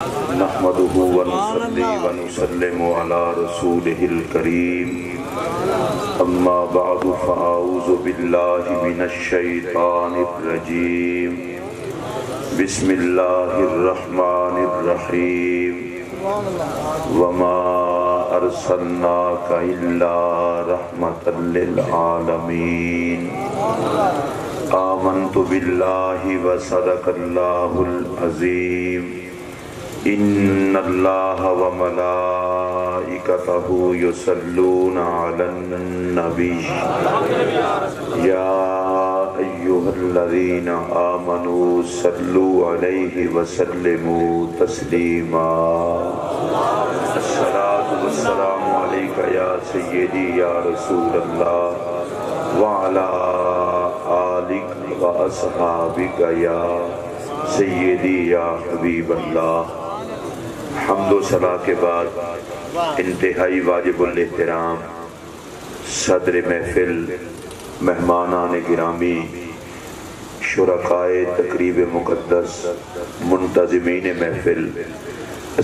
نحمده ونصلي ونسلم على رسوله الكريم اما بعد فاعوذ بالله من الشيطان الرجيم بسم الله الرحمن الرحيم وما ارسلناك الا رحمة للعالمين آمنت بالله وصدق الله العظيم ان اللہ وملائکتہ یصلون علی النبی یا ایہا الذین آمنوا صلوا علیہ وسلموا تسلیما الصلاۃ والسلام علیک یا سیدی یا رسول اللہ وعلی آلک واصحابک یا سیدی یا حبیب اللہ۔ حمد و ثنا کے بعد انتہائی واجب الاحترام صدر محفل، مہمانان گرامی، شرکائے تقریب مقدس، منتظمین محفل،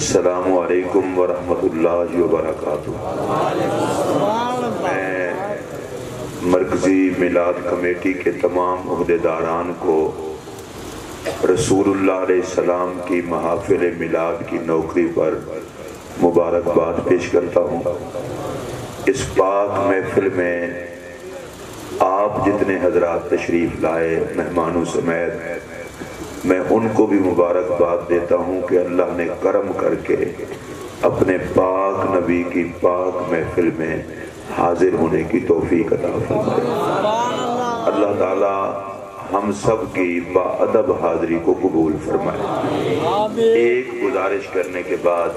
السلام علیکم ورحمۃ اللہ وبرکاتہ۔ میں مرکزی میلاد کمیٹی کے تمام عہدیداران کو رسول اللہ علیہ السلام کی محافل میلاد کی نوکری پر مبارکباد پیش کرتا ہوں۔ اس پاک محفل میں آپ جتنے حضرات تشریف لائے مہمانوں سمیت، میں ان کو بھی مبارکباد دیتا ہوں کہ اللہ نے کرم کر کے اپنے پاک نبی کی پاک محفل میں حاضر ہونے کی توفیق عطا فرمائے۔ اللہ تعالی ہم سب کی باادب حاضری کو قبول فرمائے۔ ایک گزارش کرنے کے بعد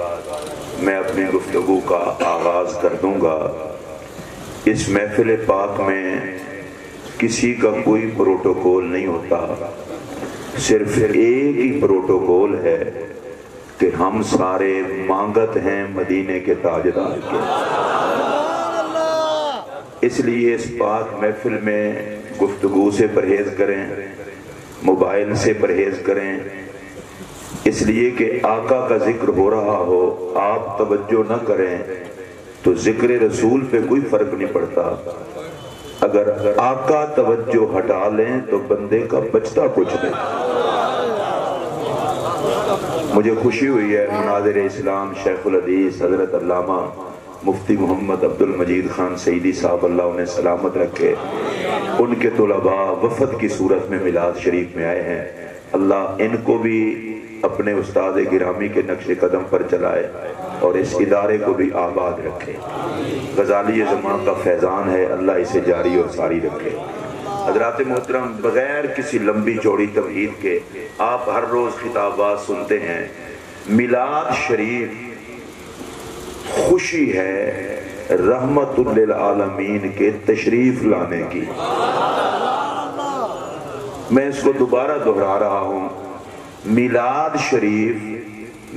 میں اپنی گفتگو کا آغاز کر دوں گا۔ اس محفل پاک میں کسی کا کوئی پروٹوکول نہیں ہوتا، صرف ایک ہی پروٹوکول ہے کہ ہم سارے مانگت ہیں مدینے کے تاجدار کے۔ اس لیے اس پاک محفل میں گفتگو سے پرہیز کریں، موبائل سے پرہیز کریں، اس لیے کہ آقا کا ذکر ہو رہا ہو، آپ توجہ نہ کریں تو ذکر رسول پہ کوئی فرق نہیں پڑتا۔ اگر آقا توجہ ہٹا لیں تو بندے کا بچتا کچھ نہیں۔ مجھے خوشی ہوئی ہے مناظر اسلام شیخ الحدیث حضرت علامہ مفتی محمد عبد المجید خان سعیدی صاحب اللہ انہیں سلامت رکھے، ان کے طلباء وفد کی صورت میں میلاد شریف میں آئے ہیں۔ اللہ ان کو بھی اپنے استاد گرامی کے نقش قدم پر چلائے اور اس ادارے کو بھی آباد رکھے۔ غزالی زمان کا فیضان ہے، اللہ اسے جاری اور ساری رکھے۔ حضرات محترم، بغیر کسی لمبی چوڑی تمہید کے آپ ہر روز خطابات سنتے ہیں۔ میلاد شریف خوشی ہے رحمت للعالمین کے تشریف لانے کی۔ میں اس کو دوبارہ دہرا رہا ہوں، میلاد شریف،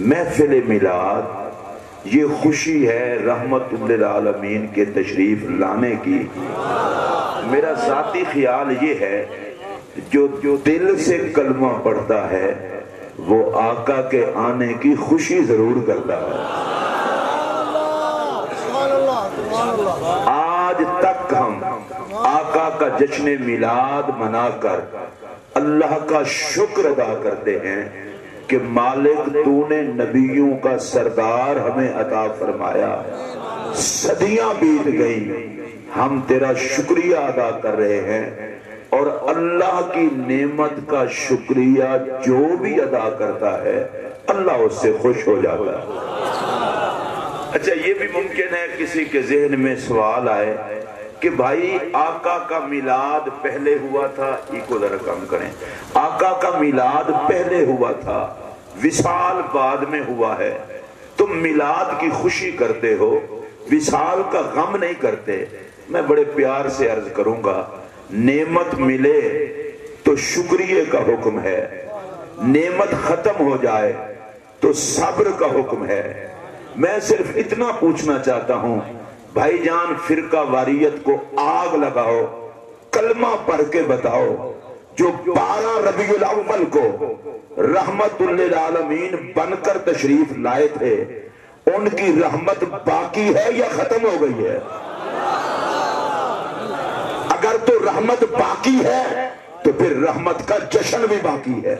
محفل میلاد، یہ خوشی ہے رحمت للعالمین کے تشریف لانے کی۔ میرا ذاتی خیال یہ ہے جو دل سے کلمہ پڑھتا ہے وہ آقا کے آنے کی خوشی ضرور کرتا ہے۔ آج تک ہم آقا کا جشن میلاد منا کر اللہ کا شکر ادا کرتے ہیں کہ مالک تو نے نبیوں کا سردار ہمیں عطا فرمایا۔ صدیاں بیت گئی، ہم تیرا شکریہ ادا کر رہے ہیں، اور اللہ کی نعمت کا شکریہ جو بھی ادا کرتا ہے اللہ اس سے خوش ہو جاتا ہے۔ اچھا، یہ بھی ممکن ہے کسی کے ذہن میں سوال آئے کہ بھائی آقا کا میلاد پہلے ہوا تھا، ایکو ذرا کم کریں، آقا کا میلاد پہلے ہوا تھا، وصال بعد میں ہوا ہے، تم میلاد کی خوشی کرتے ہو، وصال کا غم نہیں کرتے۔ میں بڑے پیار سے عرض کروں گا، نعمت ملے تو شکریہ کا حکم ہے، نعمت ختم ہو جائے تو صبر کا حکم ہے۔ میں صرف اتنا پوچھنا چاہتا ہوں، بھائی جان فرقہ واریت کو آگ لگاؤ، کلمہ پڑھ کے بتاؤ، جو 12 ربیع الاول کو رحمت للعالمین بن کر تشریف لائے تھے، ان کی رحمت باقی ہے یا ختم ہو گئی ہے؟ اگر تو رحمت باقی ہے تو پھر رحمت کا جشن بھی باقی ہے۔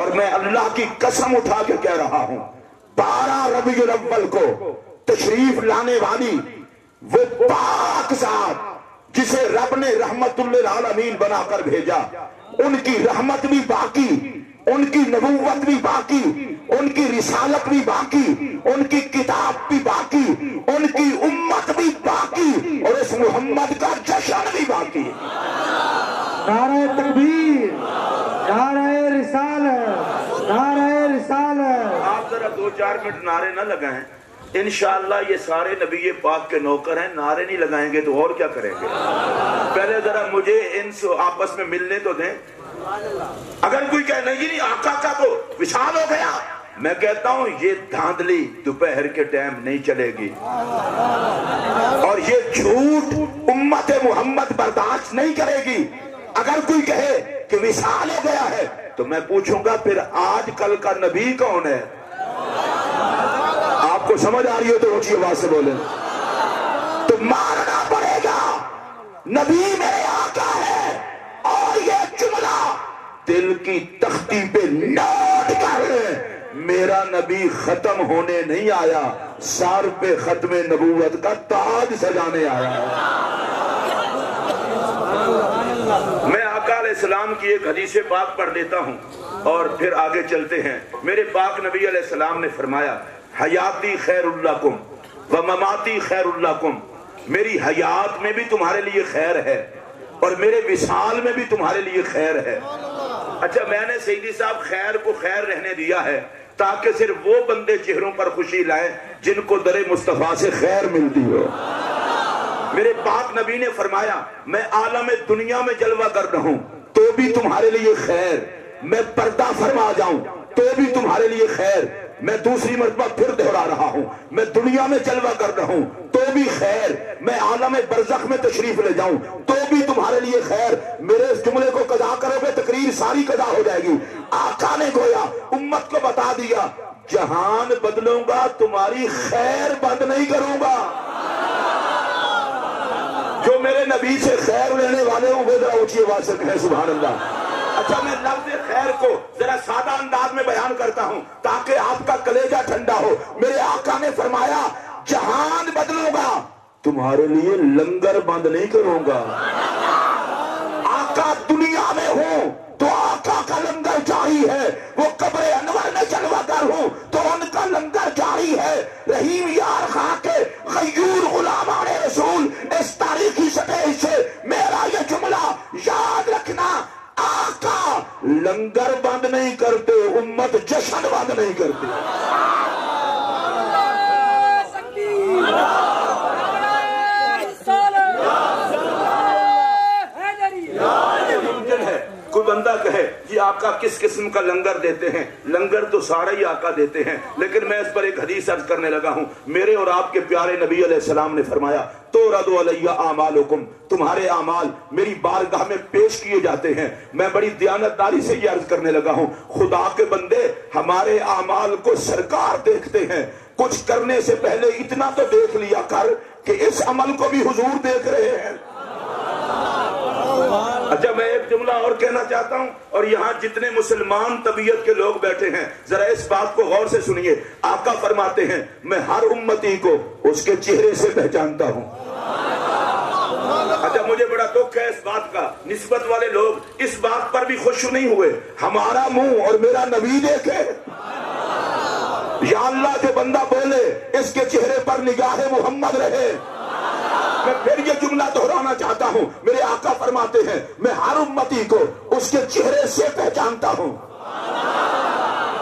اور میں اللہ کی قسم اٹھا کے کہہ رہا ہوں، 12 ربیع الاول کو تشریف لانے والی وہ پاک ذات جسے رب نے رحمت للعالمین بنا کر بھیجا، ان کی رحمت بھی باقی، ان کی نبوت بھی باقی، ان کی رسالت بھی باقی، ان کی کتاب بھی باقی، ان کی امت بھی باقی، اور اس محمد کا جشن بھی باقی۔ نعرہ تکبیر، نعرہ رسالت، نعرہ رسالت۔ آپ ذرا 2-4 منٹ نعرے نہ لگائیں، انشاءاللہ یہ سارے نبی پاک کے نوکر ہیں، نعرے نہیں لگائیں گے تو اور کیا کریں گے؟ پہلے ذرا مجھے ان سے آپس میں ملنے تو دیں۔ اگر کوئی کہے نہیں آقا کا تو وصال ہو گیا، میں کہتا ہوں یہ دھاندلی دوپہر کے ٹائم نہیں چلے گی، اور یہ جھوٹ امت محمد برداشت نہیں کرے گی۔ اگر کوئی کہے کہ وصال ہو گیا ہے تو میں پوچھوں گا پھر آج کل کا نبی کون ہے؟ آپ کو سمجھ آ رہی ہو تو اونچی آواز سے بولیں۔ تو ماننا پڑے گا نبی میرے آقا ہے، اور یہ جملہ دل کی تختی پہ نوٹ کر، میرا نبی ختم ہونے نہیں آیا، سر پہ ختم نبوت کا تاج سجانے آیا ہے۔ میں آقا علیہ السلام کی ایک حدیث پاک پڑھ دیتا ہوں اور پھر آگے چلتے ہیں۔ میرے پاک نبی علیہ السلام نے فرمایا، حیاتی خیر لکم و مماتی خیر لکم، میری حیات میں بھی تمہارے لیے خیر ہے اور میرے وصال میں بھی تمہارے لیے خیر ہے۔ اچھا، میں نے سیدی صاحب خیر کو خیر رہنے دیا ہے تاکہ صرف وہ بندے چہروں پر خوشی لائیں جن کو در مصطفیٰ سے خیر ملتی ہو۔ میرے پاک نبی نے فرمایا، میں عالم دنیا میں جلوہ گر رہوں تو بھی تمہارے لیے خیر، میں پردہ فرما جاؤں تو بھی تمہارے لیے خیر، میں دوسری مرتبہ پھر دہرا رہا ہوں، میں دنیا میں جلوہ کر رہا ہوں تو بھی خیر، میں عالم برزخ میں تشریف لے جاؤں تو بھی تمہارے لیے خیر۔ میرے اس جملے کو قضا کرو گے تقریر ساری قضا ہو جائے گی۔ آقا نے گویا امت کو بتا دیا، جہان بدلوں گا تمہاری خیر بند نہیں کروں گا۔ جو میرے نبی سے خیر لینے والے ہوں وہ ذرا اونچی آواز سے کہیں سبحان اللہ۔ اچھا، میں لفظ خیر کو ذرا سادہ انداز میں بیان کرتا ہوں تاکہ آپ کا کلیجہ ٹھنڈا ہو۔ میرے آقا نے فرمایا، جہان بدلوں گا تمہارے لیے لنگر بند نہیں کروں گا۔ آقا دنیا میں ہوں تو آقا کا لنگر جاری ہے، وہ قبر انور میں جلوہ گر ہوں تو ان کا لنگر جاری ہے۔ رحیم یار خان کے غیور غلامان رسول اس تاریخی سطح سے میرا یہ جملہ یاد رکھنا، آقا لنگر بند نہیں کرتے، امت جشن بند نہیں کرتے۔ کوئی بندہ کہے کہ آقا کس قسم کا لنگر دیتے ہیں؟ لنگر تو سارا ہی آقا دیتے ہیں، لیکن میں اس پر ایک حدیث عرض کرنے لگا ہوں۔ میرے اور آپ کے پیارے نبی علیہ السلام نے فرمایا، تورد علی اعمالکم، تمہارے اعمال میری بارگاہ میں پیش کیے جاتے ہیں۔ میں بڑی دیانتداری سے یہ عرض کرنے لگا ہوں، خدا کے بندے ہمارے اعمال کو سرکار دیکھتے ہیں، کچھ کرنے سے پہلے اتنا تو دیکھ لیا کر کہ اس عمل کو بھی حضور دیکھ رہے ہیں۔ اچھا، میں ایک جملہ اور کہنا چاہتا ہوں، اور یہاں جتنے مسلمان طبیعت کے لوگ بیٹھے ہیں ذرا اس بات کو غور سے سنیے۔ آقا فرماتے ہیں، میں ہر امتی کو اس کے چہرے سے پہچانتا ہوں۔ اچھا، مجھے بڑا دکھ ہے اس بات کا، نسبت والے لوگ اس بات پر بھی خوش نہیں ہوئے ہمارا منہ اور میرا نبی دیکھے۔ یا اللہ کے بندہ بولے اس کے چہرے پر نگاہ محمد رہے۔ میں پھر یہ جملہ دہرانا چاہتا ہوں، میرے آقا فرماتے ہیں، میں ہر امتی کو اس کے چہرے سے پہچانتا ہوں۔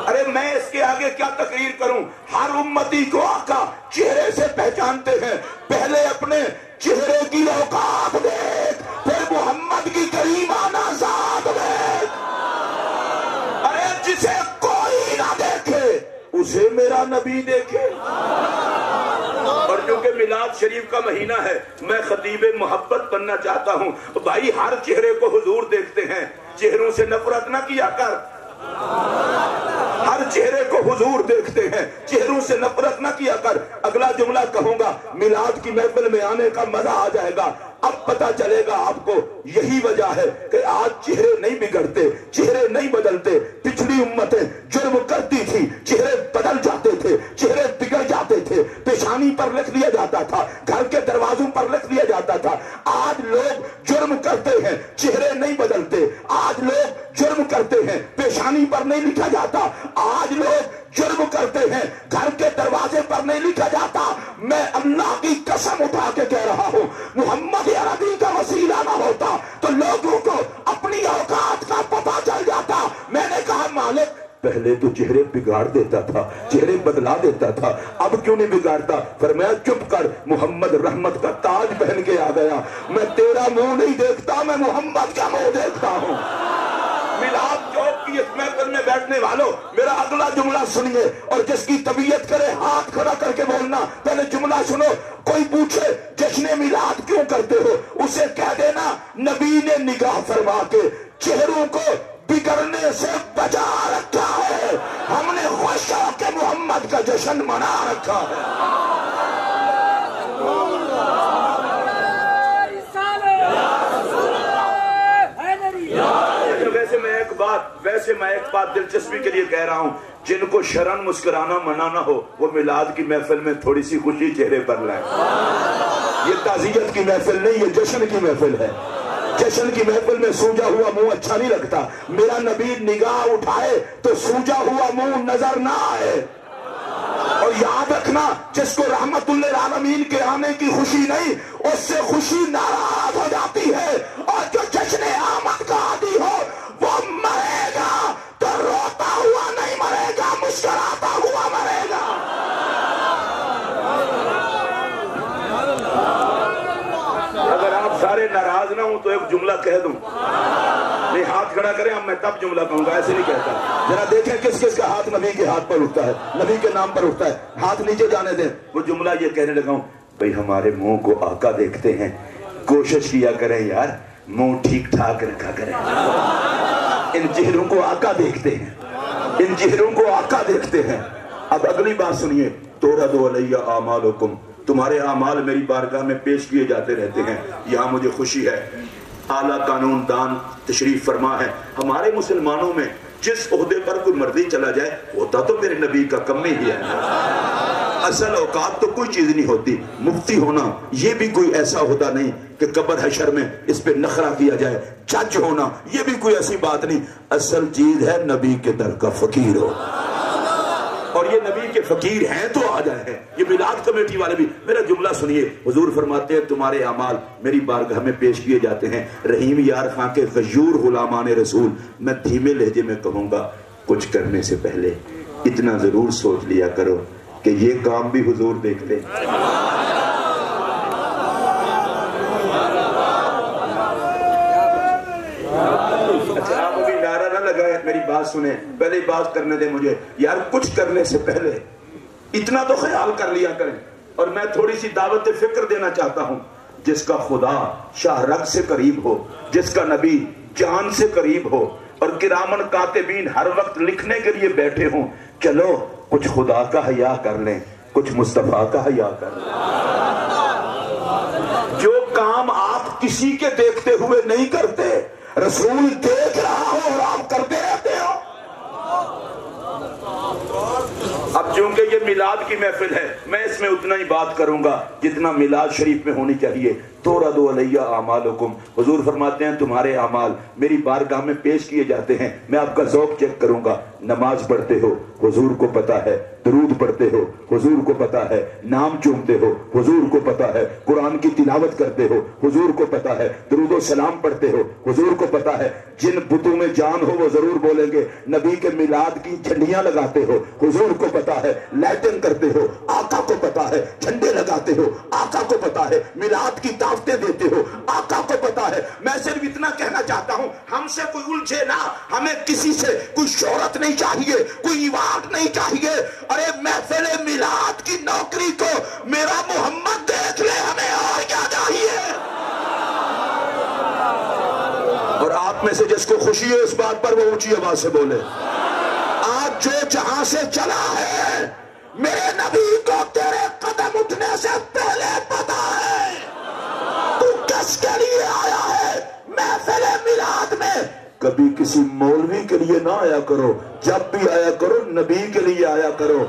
ارے میں اس کے آگے کیا تقریر کروں؟ ہر امتی کو آقا چہرے سے پہچانتے ہیں۔ پہلے اپنے چہرے کی اوقات دیکھ، پھر محمد کی کریمانہ ذات دیکھ۔ ارے جسے کوئی نہ دیکھے اسے میرا نبی دیکھے۔ اور چونکہ میلاد شریف کا مہینہ ہے، میں خطیب محبت بننا چاہتا ہوں۔ بھائی ہر چہرے کو حضور دیکھتے ہیں، چہروں سے نفرت نہ کیا کر۔ ہر چہرے کو حضور دیکھتے ہیں، چہروں سے نفرت نہ کیا کر۔ اگلا جملہ کہوں گا، میلاد کی محفل میں آنے کا مزہ آ جائے گا۔ اب پتہ چلے گا آپ کو یہی وجہ ہے کہ آج چہرے نہیں بگڑتے، چہرے نہیں بدلتے۔ پچھلی امتیں جرم کرتی تھی، چہرے بدل جاتے تھے، چہرے بگڑ جاتے تھے، پیشانی پر لکھ دیا جاتا تھا، گھر کے دروازوں پر لکھ دیا جاتا تھا۔ آج لوگ جرم کرتے ہیں، چہرے نہیں بدلتے۔ آج لوگ جرم کرتے ہیں، پیشانی پر نہیں لکھا جاتا۔ آج لوگ جرم کرتے ہیں، گھر کے دروازے پر نہیں لکھا جاتا۔ میں اللہ کی قسم اٹھا کے کہہ رہا ہوں، محمد عربی کا وسیلہ نہ ہوتا تو لوگوں کو اپنی اوقات کا پتہ چل جاتا۔ میں نے کہا مالک پہلے تو چہرے بگاڑ دیتا تھا، چہرے بدلا دیتا تھا، اب کیوں نہیں بگاڑتا؟ فرمایا چپ کر، محمد رحمت کا تاج پہن کے آ گیا۔ میں تیرا منہ نہیں دیکھتا، میں محمد کا منہ دیکھتا ہوں۔ میلاد چوک کی اس محفل میں بیٹھنے والوں، میرا اگلا جملہ سنیے، اور جس کی طبیعت کرے ہاتھ کھڑا کر کے بولنا۔ پہلے جملہ سنو۔ کوئی پوچھے جشن میلاد کیوں کرتے ہو، اسے کہہ دینا نبی نے نگاہ فرما کے چہروں کو بگڑنے سے بچا رکھا ہے، ہم نے خوش ہو کے محمد کا جشن منا رکھا ہے۔ ویسے میں ایک بات دلچسپی کے لیے کہہ رہا ہوں، جن کو شرن مسکرانا منانا ہو وہ میلاد کی محفل میں تھوڑی سی خوشی چہرے پر لائیں۔ یہ تعزیت کی محفل نہیں، یہ جشن کی محفل ہے۔ جشن کی محفل میں سوجا ہوا منہ اچھا نہیں لگتا۔ میرا نبی نگاہ اٹھائے تو سوجا ہوا منہ نظر نہ آئے۔ اور یاد رکھنا، جس کو رحمت للعالمین کے آنے کی خوشی نہیں، اس سے خوشی ناراض ہو جاتی ہے۔ اور جو جشن آمد کا عادی ہو وہ مرے گا تو روتا ہوا نہیں مرے گا، مسکراتا ہوا مرے گا۔ اگر آپ سارے ناراض نہ ہوں تو ایک جملہ کہہ دوں، نہیں ہاتھ کھڑا کریں، اب میں تب جملہ کہوں گا، ایسے نہیں کہتا۔ ذرا دیکھیں کس کس کا ہاتھ نبی کے ہاتھ پر اٹھتا ہے، نبی کے نام پر اٹھتا ہے، ہاتھ نیچے جانے دیں۔ وہ جملہ یہ کہنے لگا ہوں، بھئی ہمارے منہ کو آقا دیکھتے ہیں، کوشش کیا کریں یار منہ ٹھیک ٹھاک رکھا کریں۔ ان چہروں کو آقا دیکھتے ہیں، ان چہروں کو آقا دیکھتے ہیں۔ اب اگلی بات سنیے، تورد علیہ اعمالکم، تمہارے اعمال میری بارگاہ میں پیش کیے جاتے رہتے ہیں۔ یہاں مجھے خوشی ہے، اعلیٰ قانون دان تشریف فرما ہے۔ ہمارے مسلمانوں میں جس عہدے پر کوئی مرضی چلا جائے، ہوتا تو میرے نبی کا کم ہی ہے۔ اصل اوقات تو کوئی چیز نہیں ہوتی۔ مفتی ہونا یہ بھی کوئی ایسا عہدہ نہیں کہ قبر حشر میں اس پہ نخرہ کیا جائے۔ جج ہونا یہ بھی کوئی ایسی بات نہیں۔ اصل چیز ہے نبی کے در کا فقیر ہو، اور یہ نبی کے فقیر ہیں تو آ جائے۔ یہ میلاد کمیٹی والے بھی میرا جملہ سنیے، حضور فرماتے ہیں تمہارے اعمال میری بارگاہ میں پیش کیے جاتے ہیں۔ رحیم یار خان کے غیور غلامان رسول، میں دھیمے لہجے میں کہوں گا، کچھ کرنے سے پہلے اتنا ضرور سوچ لیا کرو کہ یہ کام بھی حضور دیکھتے ہیں۔ اچھا آپ ابھی نعرہ نہ لگائیں، میری بات سنیں، پہلے بات کرنے دیں مجھے۔ یار کچھ کرنے سے پہلے اتنا تو خیال کر لیا کریں۔ اور میں تھوڑی سی دعوت فکر دینا چاہتا ہوں، جس کا خدا شاہ رگ سے قریب ہو، جس کا نبی جان سے قریب ہو، اور کرامن کاتبین ہر وقت لکھنے کے لیے بیٹھے ہوں، چلو کچھ خدا کا حیا کر لیں، کچھ مصطفیٰ کا حیا کر لیں۔ جو کام آپ کسی کے دیکھتے ہوئے نہیں کرتے، رسول دیکھ رہا ہو اور آپ کرتے رہتے ہو۔ اب چونکہ یہ میلاد کی محفل ہے، میں اس میں اتنا ہی بات کروں گا جتنا میلاد شریف میں ہونی چاہیے۔ تورد علیہ اعمالکم، حضور فرماتے ہیں تمہارے اعمال میری بارگاہ میں پیش کیے جاتے ہیں۔ میں آپ کا ذوق چیک کروں گا، نماز پڑھتے ہو حضور کو پتا ہے، درود پڑھتے ہو حضور کو پتا ہے، نام چومتے ہو حضور کو پتا ہے، قرآن کی تلاوت کرتے ہو حضور کو پتا ہے، درود و سلام پڑھتے ہو حضور کو پتا ہے، جن بتوں میں جان ہو وہ ضرور بولیں گے، نبی کے میلاد کی جھنڈیاں لگاتے ہو حضور کو پتا ہے، لائٹنگ کرتے ہو آقا کو پتا ہے، جھنڈے لگاتے ہو آقا کو پتا ہے، میلاد کی دعوتیں دیتے ہو آقا کو پتا ہے۔ میں صرف اتنا کہنا چاہتا ہوں، ہم سے کوئی الجھے نہ، ہمیں کسی سے کوئی شہرت نہیں چاہیے، کوئی ایوارڈ نہیں چاہیے۔ ارے محفل میلاد کی نوکری کو میرا خوشی ہے اس بات پر وہ اونچی آواز سے بولے۔ آج جو جہاں سے چلا ہے میرے نبی کو تیرے قدم اٹھنے سے پہلے پتا ہے تو کس کے لیے آیا ہے محفل میلاد میں۔ کبھی کسی مولوی کے لیے نہ آیا کرو، جب بھی آیا کرو نبی کے لیے آیا کرو،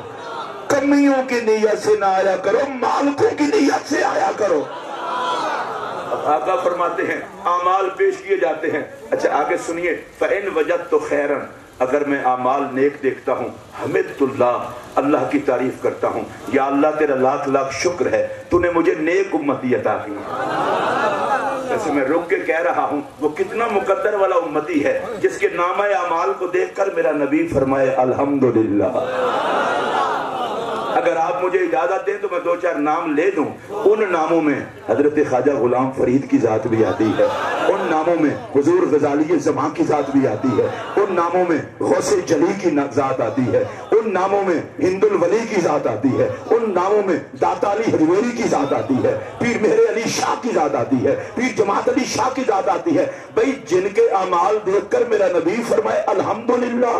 کمیوں کی نیت سے نہ آیا کرو، مالکوں کی نیت سے آیا کرو۔ اب آقا فرماتے ہیں اعمال پیش کیے جاتے ہیں۔ اچھا آگے سنیے، فَإِن وَجَدْتُ خَيْرًا، اگر میں اعمال نیک دیکھتا ہوں، حمدت اللہ، اللہ کی تعریف کرتا ہوں، یا اللہ تیرا لاکھ لاکھ شکر ہے تو نے مجھے نیک امتی عطا کی۔ جیسے میں رک کے کہہ رہا ہوں وہ کتنا مقدر والا امتی ہے جس کے نامہ اعمال کو دیکھ کر میرا نبی فرمائے الحمدللہ۔ اگر آپ مجھے اجازت دیں تو میں دو چار نام لے دوں۔ ان ناموں میں حضرت خواجہ غلام فرید کی ذات بھی آتی ہے، ان ناموں میں حضور غزالی زمان کی ذات بھی آتی ہے، ان ناموں میں غوث جلی کی ذات آتی ہے، ان ناموں میں ہند الولی کی ذات آتی ہے، ان ناموں میں داتا علی حجویری کی ذات آتی ہے، پیر مہر علی شاہ کی ذات آتی ہے، پیر جماعت علی شاہ کی ذات آتی ہے۔ بھئی جن کے اعمال دیکھ کر میرا نبی فرمائے الحمدللہ،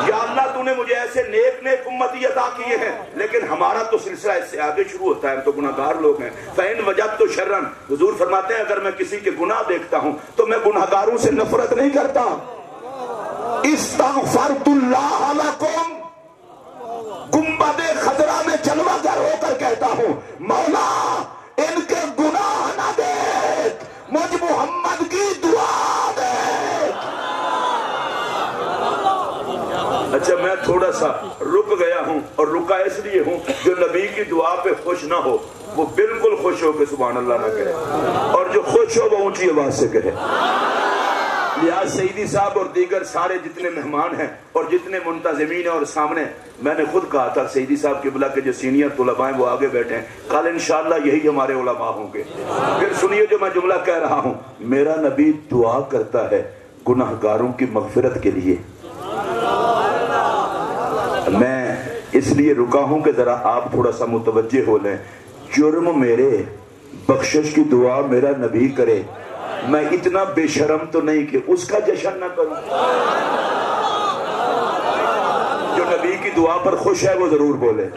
یا اللہ تو نے مجھے ایسے نیک نیک امتی عطا کیے ہیں۔ لیکن ہمارا تو سلسلہ اس سے آگے شروع ہوتا ہے، ہم تو گناہگار لوگ ہیں۔ فَإِن وَجَدْتُ شَرًّا، حضور فرماتے ہیں اگر میں کسی کے گناہ دیکھتا ہوں تو میں گناہگاروں سے نفرت نہیں کرتا۔ استغفرت اللہ لکم، گنبد خضرا میں جلوہ گر ہو کر کہتا ہوں مولا ان کے گناہ نہ دیکھ، مجھ محمد کی دعا دیکھ۔ اچھا میں تھوڑا سا رک گیا ہوں، اور رکا اس لیے ہوں جو نبی کی دعا پہ خوش نہ ہو وہ بالکل خوش ہو کے سبحان اللہ نہ کہے، اور جو خوش ہو وہ اونچی آواز سے کہے۔ لہٰذا سیدی صاحب اور دیگر سارے جتنے مہمان ہیں اور جتنے منتظمین ہیں، اور سامنے میں نے خود کہا تھا سیدی صاحب قبلہ کے جو سینئر طلباء ہیں وہ آگے بیٹھے ہیں، کل انشاءاللہ یہی ہمارے علماء ہوں گے۔ پھر سنیے جو میں جملہ کہہ رہا ہوں، میرا نبی دعا کرتا ہے گناہگاروں کی مغفرت کے لیے۔ میں اس لیے رکا ہوں کہ ذرا آپ تھوڑا سا متوجہ ہو لیں، جرم میرے بخشش کی دعا میرا نبی کرے، میں اتنا بے شرم تو نہیں کہ اس کا جشن نہ کروں۔ جو نبی کی دعا پر خوش ہے وہ ضرور بولے۔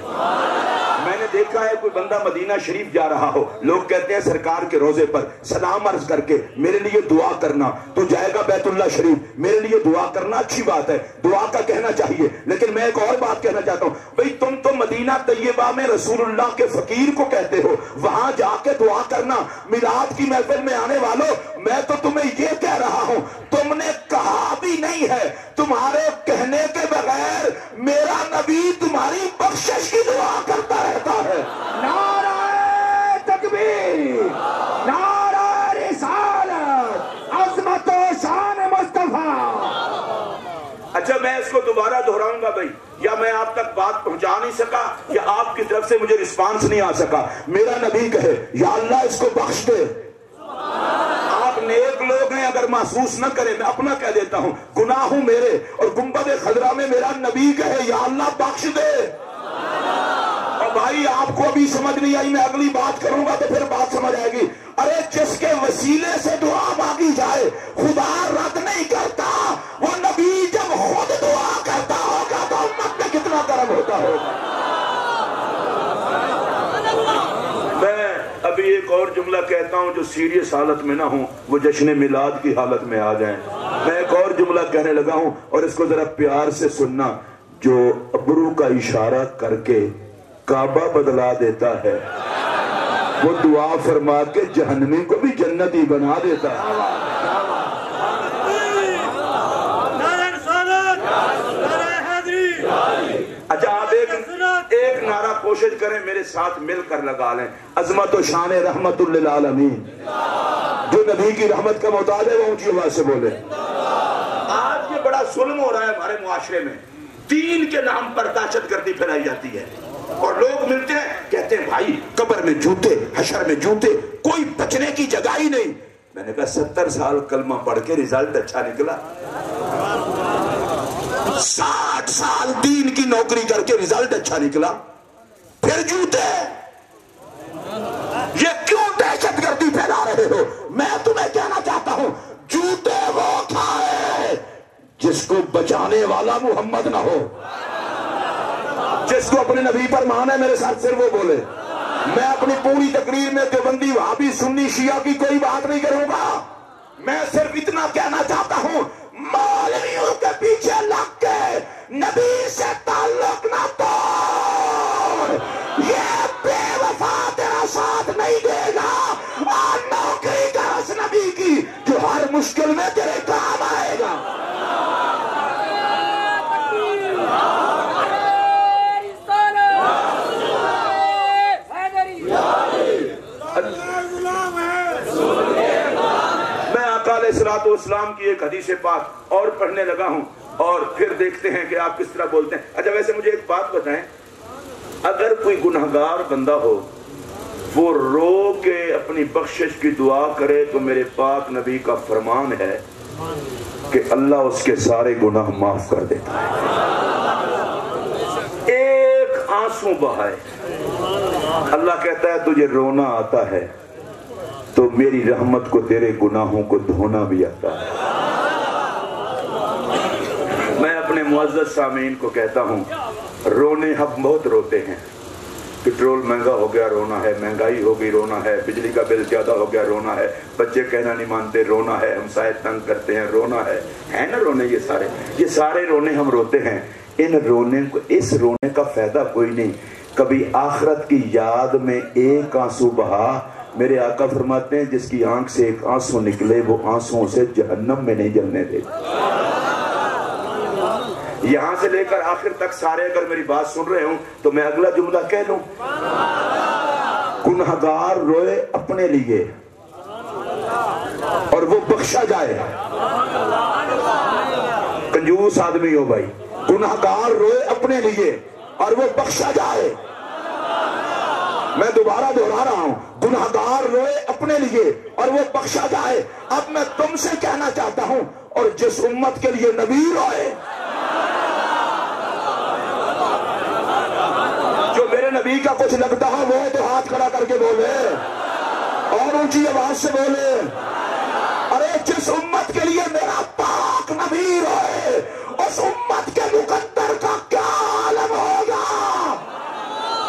میں نے دیکھا ہے کوئی بندہ مدینہ شریف جا رہا ہو، لوگ کہتے ہیں سرکار کے روزے پر سلام عرض کر کے میرے لیے دعا کرنا، تو جائے گا بیت اللہ شریف میرے لیے دعا کرنا، اچھی بات ہے، دعا کا کہنا چاہیے، لیکن میں ایک اور بات کہنا چاہتا ہوں، بھئی تم تو مدینہ طیبہ میں رسول اللہ کے فقیر کو کہتے ہو، وہاں جا کے دعا کرنا۔ میلاد کی محفل میں آنے والوں، میں تو تمہیں یہ کہہ رہا ہوں، تم نے کہا بھی نہیں ہے، تمہارے کہنے کے بغیر میرا نبی تمہاری بخشش کی دعا کرتا رہتا ہے۔ نعرہ تکبیر، نعرہ رسالت، عظمت و شان مصطفیٰ۔ اچھا میں اس کو دوبارہ دہراؤں گا بھائی، یا میں آپ تک بات پہنچا نہیں سکا یا آپ کی طرف سے مجھے رسپانس نہیں آ سکا۔ میرا نبی کہے یا اللہ اس کو بخش دے۔ آپ نیک لوگ ہیں، اگر محسوس نہ کریں میں اپنا کہہ دیتا ہوں، گناہ ہوں میرے، اور گنبد خضرا میں میرا نبی کہے یا اللہ بخش دے۔ اور بھائی آپ کو ابھی سمجھ نہیں آئی، میں اگلی بات کروں گا تو پھر بات سمجھ آئے گی۔ ارے جس کے وسیلے سے دعا مانگی جائے خدا رد نہیں کرتا، وہ نبی جب خود دعا کرتا ہوگا تو امت میں کتنا کرم ہوتا ہوگا۔ میں ابھی ایک اور جملہ کہتا ہوں، جو سیریس حالت میں نہ ہوں وہ جشن میلاد کی حالت میں آ جائیں۔ میں ایک اور جملہ کہنے لگا ہوں اور اس کو ذرا پیار سے سننا، جو ابرو کا اشارہ کر کے کعبہ بدلا دیتا ہے وہ دعا فرما کے جہنمی کو بھی جنتی بنا دیتا ہے۔ اچھا آپ ایک نعرہ کوشش کریں میرے ساتھ مل کر لگا لیں، عظمت و شان رحمت للعالمین۔ جو نبی کی رحمت کا محتاج ہے وہ اونچی آواز سے بولے۔ آج یہ بڑا ظلم ہو رہا ہے ہمارے معاشرے میں، دین کے نام پر دہشت گردی پھیلائی جاتی ہے، اور لوگ ملتے ہیں کہتے ہیں بھائی قبر میں جوتے، حشر میں جوتے، کوئی بچنے کی جگہ ہی نہیں۔ میں نے کہا 70 سال کلمہ پڑھ کے رزلٹ اچھا نکلا، 60 سال دین کی نوکری کر کے رزلٹ اچھا نکلا، پھر جوتے؟ یہ کیوں دہشت گردی پھیلا رہے ہو؟ میں تمہیں کہنا چاہتا ہوں جوتے وہ کھائے جس کو بچانے والا محمد نہ ہو. جس کو اپنے نبی پر مان ہے میرے ساتھ صرف وہ بولے. میں اپنی پوری تقریر میں دیوبندی وہابی سنی شیعہ کی کوئی بات نہیں کروں گا. میں صرف اتنا کہنا چاہتا ہوں مولویوں کے پیچھے لگ کے نبی سے تعلق نہ توڑ. یہ بے وفا تیرا ساتھ نہیں دے گا. اور نوکری کر اس نبی کی جو ہر مشکل میں تیرے کام آئے گا. صلاۃ والسلام کی ایک حدیث پاک اور پڑھنے لگا ہوں اور پھر دیکھتے ہیں کہ آپ کس طرح بولتے ہیں. اچھا ویسے مجھے ایک بات بتائیں, اگر کوئی گنہگار بندہ ہو وہ رو کے اپنی بخشش کی دعا کرے تو میرے پاک نبی کا فرمان ہے کہ اللہ اس کے سارے گناہ معاف کر دیتا ہے. ایک آنسو بہائے اللہ کہتا ہے تجھے رونا آتا ہے تو میری رحمت کو تیرے گناہوں کو دھونا بھی آتا ہے. میں اپنے معزز سامعین کو کہتا ہوں رونے ہم بہت روتے ہیں. پٹرول مہنگا ہو گیا رونا ہے, مہنگائی ہو گئی رونا ہے, بجلی کا بل زیادہ ہو گیا رونا ہے, بچے کہنا نہیں مانتے رونا ہے, ہمسائے تنگ کرتے ہیں رونا ہے نا رونے. یہ سارے رونے ہم روتے ہیں. ان رونے کو, اس رونے کا فائدہ کوئی نہیں. کبھی آخرت کی یاد میں ایک آنسو بہا. میرے آقا فرماتے ہیں جس کی آنکھ سے ایک آنسو نکلے وہ آنسوں سے جہنم میں نہیں جلنے دے. یہاں سے لے کر آخر تک سارے اگر میری بات سن رہے ہوں تو میں اگلا جملہ کہہ لوں. گنہگار روئے اپنے لیے اور وہ بخشا جائے. کنجوس آدمی ہو بھائی. گنہگار روئے اپنے لیے اور وہ بخشا جائے. میں دوبارہ دہرا رہا ہوں, گنہگار روئے اپنے لیے اور وہ بخشا جائے. اب میں تم سے کہنا چاہتا ہوں اور جس امت کے لیے نبی روئے, جو میرے نبی کا کچھ لگتا ہے وہ تو ہاتھ کھڑا کر کے بولے اور اونچی آواز سے بولے. ارے جس امت کے لیے میرا پاک نبی روئے اس امت کے مقدر کا کیا عالم ہوگا.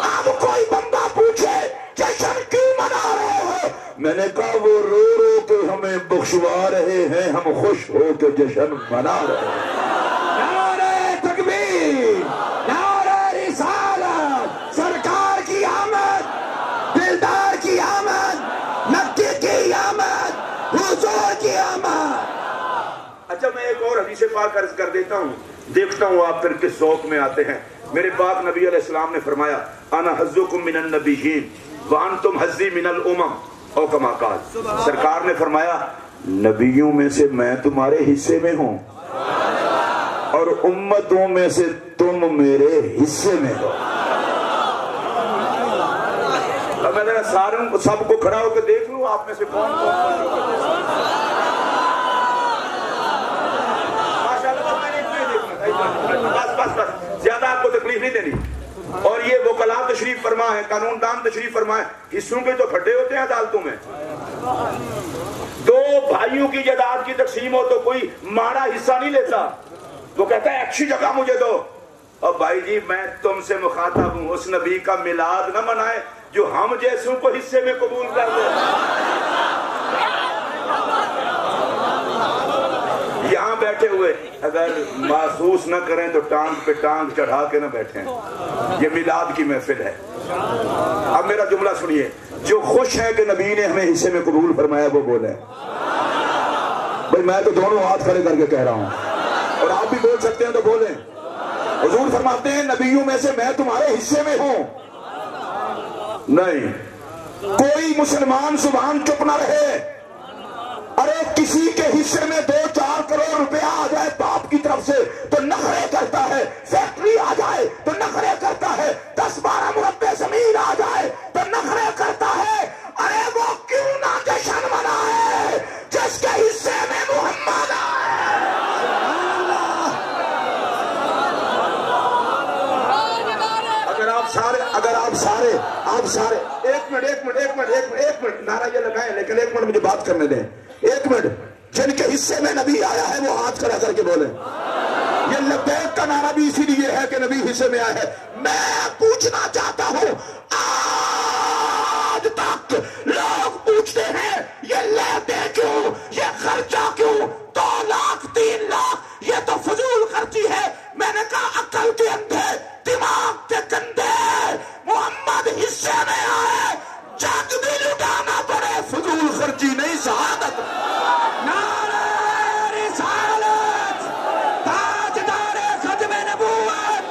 اب کوئی بندہ پوچھے جشن کیوں منا رہے ہو, میں نے کہا وہ رو رو کے ہمیں بخشوا رہے ہیں, ہم خوش ہو کے جشن منا رہے ہیں. نعرہ تکبیر, نعرہ رسالت, سرکار کی آمد, دلدار کی آمد, مکی کی آمد, حضور کی آمد. اچھا میں ایک اور حدیث پاک عرض کر دیتا ہوں, دیکھتا ہوں آپ پھر کس ذوق میں آتے ہیں. میرے پاک نبی علیہ السلام نے فرمایا انا حظکم من النبیین وانتم حظی من الامم او کما قال. سرکار نے فرمایا نبیوں میں سے میں تمہارے حصے میں ہوں اور امتوں میں سے تم میرے حصے میں ہو. اب میں ذرا ساروں سب کو کھڑا ہو کے دیکھ لوں آپ میں سے کون بس زیادہ آپ کو تکلیف نہیں دینی. اور یہ وکلا تشریف فرما ہے, قانون دان تشریف فرما ہے, حصوں کے تو پھٹے ہوتے ہیں عدالتوں میں. دو بھائیوں کی جائیداد کی تقسیم ہو تو کوئی ماڑا حصہ نہیں لیتا, وہ کہتا ہے اچھی جگہ مجھے دو. اور بھائی جی میں تم سے مخاطب ہوں, اس نبی کا میلاد نہ منائے جو ہم جیسوں کو حصے میں قبول کر دے. یہاں بیٹھے ہوئے اگر محسوس نہ کریں تو ٹانگ پہ ٹانگ چڑھا کے نہ بیٹھیں, یہ میلاد کی محفل ہے. اب میرا جملہ سنیے, جو خوش ہیں کہ نبی نے ہمیں حصے میں قبول فرمایا وہ بولیں. بھائی میں تو دونوں ہاتھ کھڑے کر کے کہہ رہا ہوں اور آپ بھی بول سکتے ہیں تو بولیں. حضور فرماتے ہیں نبیوں میں سے میں تمہارے حصے میں ہوں. نہیں کوئی مسلمان زبان چپ نہ رہے. ارے کسی کے حصے میں 2-4 کروڑ روپیہ آ جائے باپ کی طرف سے تو نخرے کرتا ہے, فیکٹری آ جائے تو نخرے کرتا ہے, 10-12 مربع زمین آ جائے تو نخرے کرتا ہے. ارے وہ کیوں نہ جشن منائے جس کے حصے میں محمد آئے. اگر آپ سارے ایک منٹ نعرہ یہ لگائیں لیکن ایک منٹ مجھے بات کرنے دیں. ایک منٹ جن کے حصے میں نبی آیا ہے وہ ہاتھ کھڑا کر کے بولیں. یہ لبیک کا نعرہ بھی اسی لیے ہے کہ نبی حصے میں آیا ہے. میں پوچھنا چاہتا ہوں، آج تک لوگ پوچھتے ہیں یہ لیتے کیوں، یہ خرچہ کیوں، 2 لاکھ 3 لاکھ، یہ تو فضول خرچی ہے. میں نے کہا عقل کے اندھے، دماغ کے گندے، محمد حصے میں آئے، جگ بھی لٹانا پڑے، فضول خرچی نہیں، شہادت. نعرہ رسالت، تاجدار ختم نبوت،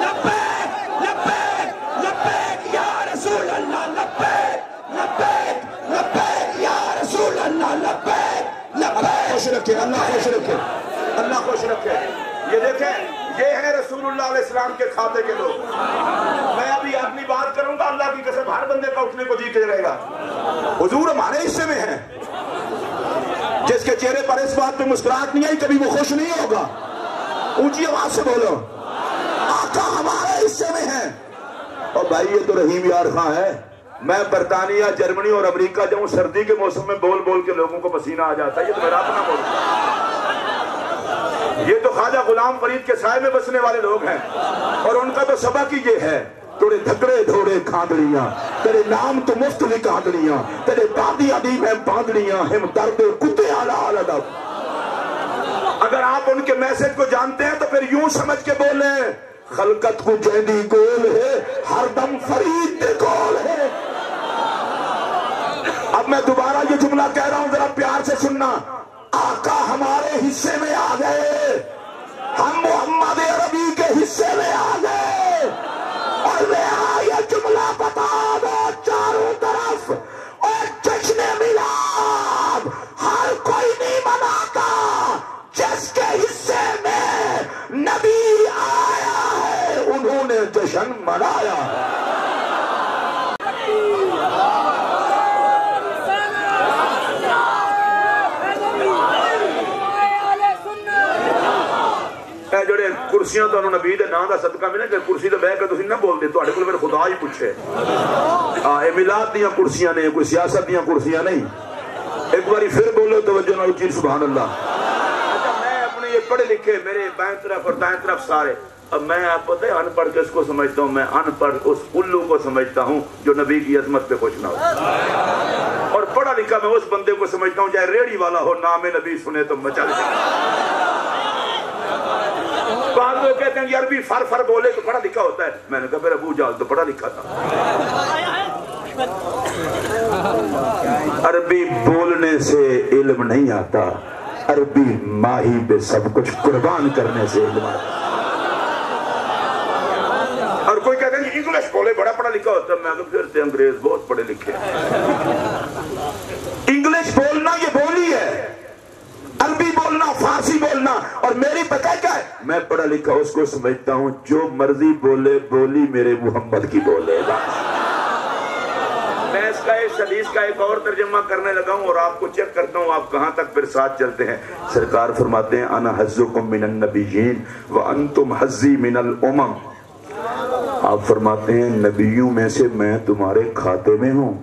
لبیک لبیک لبیک یا رسول اللہ، لبیک لبیک لبیک یا رسول اللہ، لبیک لبیک. خوش رکھے، اللہ خوش رکھے، اللہ خوش رکھے. یہ دیکھیں، یہ ہے رسول اللہ علیہ السلام کے کھاتے کے لوگ. میں ابھی اپنی بات کروں گا، اللہ کی قسم ہر بندے کا اٹھنے کو جی کے رہے گا. حضور ہمارے حصے میں ہیں. جس کے چہرے پر اس بات پہ مسکراہٹ نہیں آئی کبھی وہ خوش نہیں ہوگا. اونچی آواز سے بولو، آقا ہمارے حصے میں ہیں. اور بھائی یہ تو رحیم یار خاں ہے. میں برطانیہ، جرمنی اور امریکہ جاؤں، سردی کے موسم میں بول بول کے لوگوں کو پسینہ آ جاتا ہے. یہ تو میرا اپنا بول. یہ تو خواجہ غلام فرید کے سائے میں بسنے والے لوگ ہیں، اور ان کا تو سبق ہی یہ ہے، تیرے دھکڑے دھوڑے کھاندڑیاں، تیرے نام تو مفت لکھاندڑیاں، تیرے دادی ادی میں باندڑیاں، ہم درد کتے آلہ ادب. اگر آپ ان کے میسج کو جانتے ہیں تو پھر یوں سمجھ کے بولیں، خلقت کو جیندی گول ہے، ہر دم فرید دے گول ہے. اب میں دوبارہ یہ جملہ کہہ رہا ہوں، ذرا پیار سے سننا. آقا ہمارے حصے میں آ گئے، ہم محمد عربی کے حصے میں آ گئے. اور میرا یہ جملہ بتا دو چاروں طرف، اور جشن میلاد ہر کوئی نہیں مناتا، جس کے حصے میں نبی آیا ہے انہوں نے جشن منایا. جڑے کرسیاں تو نبی دے نام دا صدقہ ملے کہ کرسی تے بیٹھ کے تسی نہ بول دے، تواڈے کول میرے خدا ہی پوچھے. اے میلاد دیاں کرسیاں نے، کوئی سیاست دیاں کرسیاں نہیں. ایک باری پھر بولو توجہ نال اچھی سبحان اللہ. اچھا میں اپنے یہ پڑھے لکھے میرے بائیں طرف اور دائیں طرف سارے، اب میں آپ پتہ ہے ان پڑھ کس کو سمجھتا ہوں؟ میں ان پڑھ اس الو کو سمجھتا ہوں جو نبی کی عظمت پہ خوش نہ ہو. اور پڑھا لکھا میں اس بندے کو سمجھتا ہوں چاہے ریڑھی والا ہو، نام نبی سنے تو مچل جائے. بعض لوگ کہتے ہیں کہ عربی فر فر بولے تو پڑھا لکھا ہوتا ہے. میں نے کہا پھر ابو جہل تو پڑھا لکھا تھا. عربی بولنے سے علم نہیں آتا، عربی ماہی پہ سب کچھ قربان کرنے سے علم آتا. اور کوئی کہتے ہیں کہ انگلش بولے بڑا پڑھا لکھا ہوتا ہے. میں کہا پھر سے انگریز بہت پڑھے لکھے. انگلش بولنا یہ بولی ہے، عربی بولنا، فارسی بولنا. اور میری پتہ کیا ہے، میں پڑھا لکھا اس کو سمجھتا ہوں جو مرضی بولے بولی میرے محمد کی بولے گا. میں اس کا اس حدیث کا ایک اور ترجمہ کرنے لگا ہوں اور آپ کو چیک کرتا ہوں آپ کہاں تک پھر ساتھ چلتے ہیں. سرکار فرماتے ہیں انا حظکم من النبیین وانتم حظی من الامم. آپ فرماتے ہیں نبیوں میں سے میں تمہارے کھاتے میں ہوں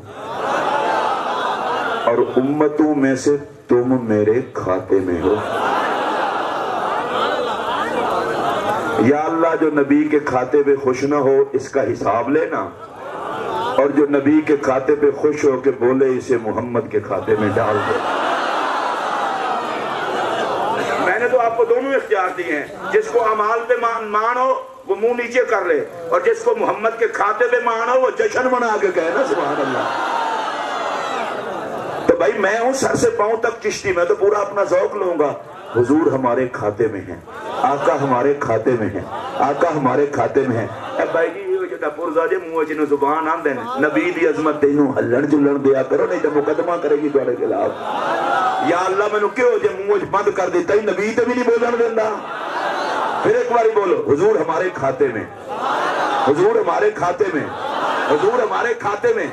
اور امتوں میں سے تم میرے کھاتے میں ہو. یا اللہ جو نبی کے کھاتے پہ خوش نہ ہو اس کا حساب لینا، اور جو نبی کے کھاتے پہ خوش ہو کے بولے اسے محمد کے کھاتے میں ڈال دے. میں نے تو آپ کو دونوں اختیار دیے ہیں، جس کو اعمال پہ مان ہو وہ منہ نیچے کر لے، اور جس کو محمد کے کھاتے پہ مان ہو وہ جشن منا کے کہے نا سبحان اللہ. تو بھائی میں ہوں سر سے پاؤں تک چشتی، میں تو پورا اپنا ذوق لوں گا. حضور ہمارے کھاتے میں ہیں، آقا ہمارے کھاتے میں ہیں، آقا ہمارے کھاتے میں ہیں. اے بھائی جی یہ جدا پرزا جے منہ جنوں زبان آندے نبی دی عظمت تینوں ہلن جلن دیا کرو نہیں تو مقدمہ کرے گی تواڈے خلاف. یا اللہ مینوں کیوں جے منہ بند کر دیتا ہی نبی تے بھی نہیں بولن دیندا. پھر ایک باری بولو حضور ہمارے کھاتے میں، حضور ہمارے کھاتے میں، حضور ہمارے کھاتے میں.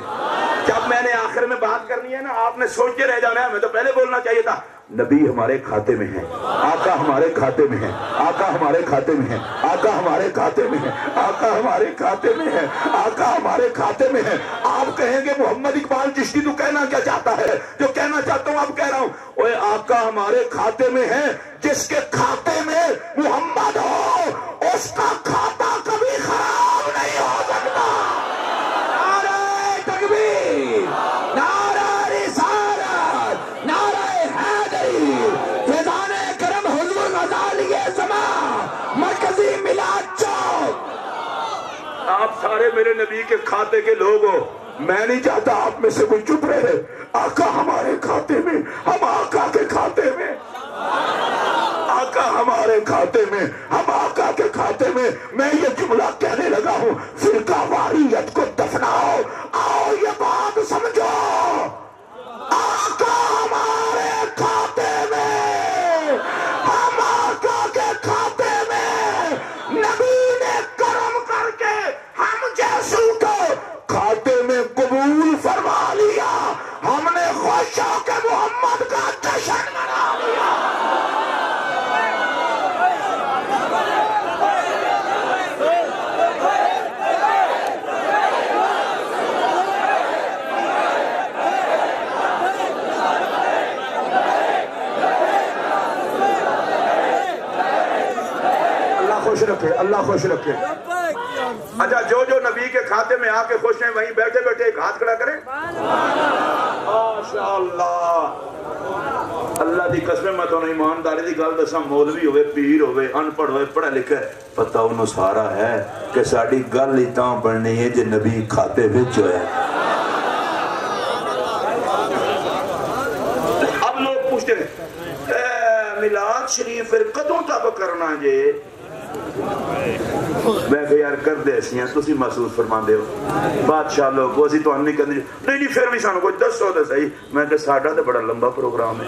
جب میں نے آخر میں بات کرنی ہے نا آپ نے سوچتے رہ جانا ہے، میں تو پہلے بولنا چاہیے تھا نبی ہمارے کھاتے میں ہیں، آقا ہمارے کھاتے میں ہیں، آقا ہمارے کھاتے میں ہیں، آقا ہمارے کھاتے میں ہیں، آقا ہمارے کھاتے میں ہیں، آقا ہمارے کھاتے میں ہیں۔ آپ کہیں گے محمد اقبال چشتی تو کہنا کیا چاہتا ہے؟ جو کہنا چاہتا ہوں اب کہہ رہا ہوں، اوے آقا ہمارے کھاتے میں ہیں، جس کے کھاتے میں محمد ہو اس کا کھاتا کبھی خراب نہیں ہو سکتا۔ نعرہ تکبیر، نعرہ رسالت، نعرہ حیدری، فیضان کرم حضور غزالی زمان، مرکزی میلاد چوک۔ آپ سارے میرے نبی کے کھاتے کے لوگ ہو، میں نہیں چاہتا آپ میں سے کوئی چپ رہے۔ آقا ہمارے کھاتے میں، ہم آقا کے کھاتے میں، آقا ہمارے کھاتے میں، ہم آقا کے کھاتے میں۔ میں یہ جملہ کہنے لگا ہوں، فرقہ واریت کو دفناؤ، آؤ یہ بات سمجھو، آقا ہمارے کھاتے میں، ہم آقا کے کھاتے میں۔ نبی نے کرم کر کے ہم جیسو کو کھاتے میں قبول فرما لیا، ہم نے خوش ہو کے محمد کا جشن منا لیا۔ اللہ خوش رکھے، اللہ خوش رکھے۔ اچھا، جو نبی کے کھاتے میں آ کے خوش ہیں وہیں بیٹھے بیٹھے ایک ہاتھ کھڑا کریں۔ ماشاءاللہ، اللہ دی قسم میں تو ایمانداری دی گل دساں، مولوی ہوئے، پیر ہوئے، ان پڑھ ہوئے، پڑھا لکھا ہے، پتہ انہوں سارا ہے کہ ساڈی گل ہی تاں بننی ہے جے نبی کھاتے وچ ہوئے۔ اب لوگ پوچھتے ہیں میلاد شریف پھر کدوں تک کرنا جے؟ میں کہ یار کر دے سی ہیں، تسی محسوس فرما دے ہو بادشاہ لوگ اسی تو نہیں کرنی، نہیں پھر بھی سانو کوئی دسو تو صحیح۔ میں کہ ساڈا تو بڑا لمبا پروگرام ہے۔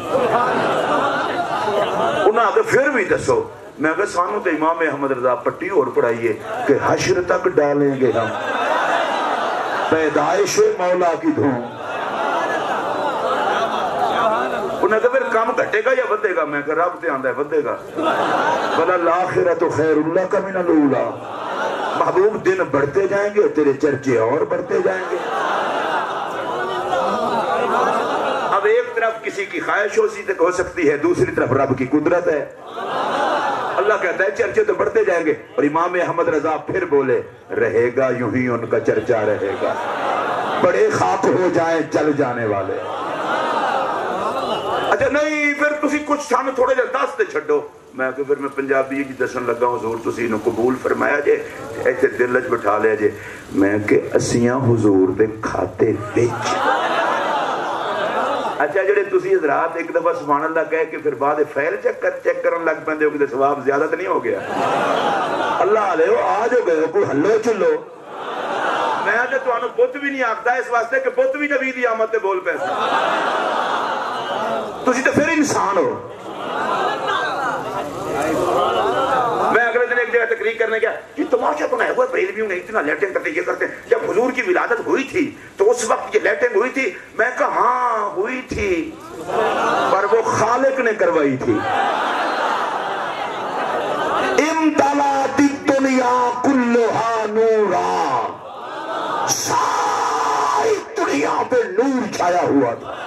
انہاں کہ پھر بھی دسو۔ میں کہ سانو تو امام احمد رضا پٹی اور پڑھائیے کہ حشر تک ڈالیں گے ہم پیدائش مولا کی دھوم۔ انہیں کہا پھر کام گھٹے گا یا ودے گا؟ میں کہا رب تے آندہ ہے ودے گا۔ بلا الآخرۃ خیر اللہ کا من الاولیٰ، محبوب دن بڑھتے جائیں گے، تیرے چرچے اور بڑھتے جائیں گے۔ اب ایک طرف کسی کی خواہش ہو سکتی ہے، دوسری طرف رب کی قدرت ہے۔ اللہ کہتا ہے چرچے تو بڑھتے جائیں گے، اور امام احمد رضا پھر بولے رہے گا یوں ہی ان کا چرچا رہے گا، بڑے خاک ہو جائیں چل جانے والے۔ اچھا نہیں، پھر تسی کچھ سانو تھوڑے جا دس تے چھڈو۔ میں کہ پھر میں پنجابی کی دسن لگا حضور تسی انہوں قبول فرمایا جے، ایسے دل وچ بٹھا لیا جے۔ میں کہ اسیاں حضور دے کھاتے وچ۔ اچھا جڑے تسی حضرات ایک دفعہ سبحان اللہ کہے کہ پھر بعد فیل چیک کرن لگ پندے ہو کہ ثواب زیادہ تو نہیں ہو گیا؟ اللہ علیہ آج ہو گئے کوئی ہلو چلو۔ میں تو تمہیں بت بھی نہیں آکھتا اس واسطے کہ بت بھی نبی دی آمد تے بول پیسے، تسی تو پھر انسان ہو۔ میں اگلے دن ایک جگہ تقریر کرنے گیا، یہ تماشا تو نہیں ہوا، بریلویوں نے اتنا لیٹنگ کرتے یہ کرتے، جب حضور کی ولادت ہوئی تھی تو اس وقت یہ لیٹنگ ہوئی تھی؟ میں کہا ہاں ہوئی تھی، پر وہ خالق نے کروائی تھی۔ امتلأت الدنیا کلھا نورا، ساری دنیا پہ نور چھایا ہوا تھا۔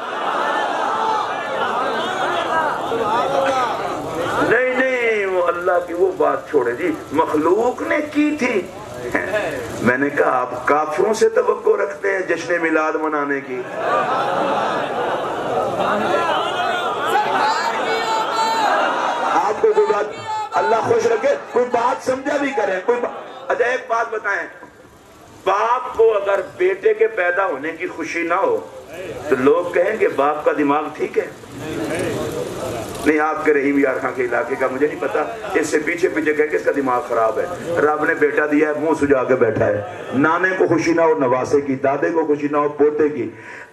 نہیں وہ اللہ کی وہ بات چھوڑے جی، مخلوق نے کی تھی۔ میں نے کہا آپ کافروں سے توقع رکھتے ہیں جشن میلاد منانے کی؟ آپ کو کوئی بات، اللہ خوش رکھے، کوئی بات سمجھا بھی کریں کوئی اچھا ایک بات بتائیں، باپ کو اگر بیٹے کے پیدا ہونے کی خوشی نہ ہو تو لوگ کہیں گے باپ کا دماغ ٹھیک ہے؟ نہیں، آپ کے رحیم یار خان کے علاقے کا مجھے نہیں پتا، اس سے پیچھے پیچھے کہیں کہ اس کا دماغ خراب ہے، رب نے بیٹا دیا ہے منہ سجا کے بیٹھا ہے، نانے کو خوشی نہ ہو نواسے کی، دادے کو خوشی نہ ہو پوتے کی۔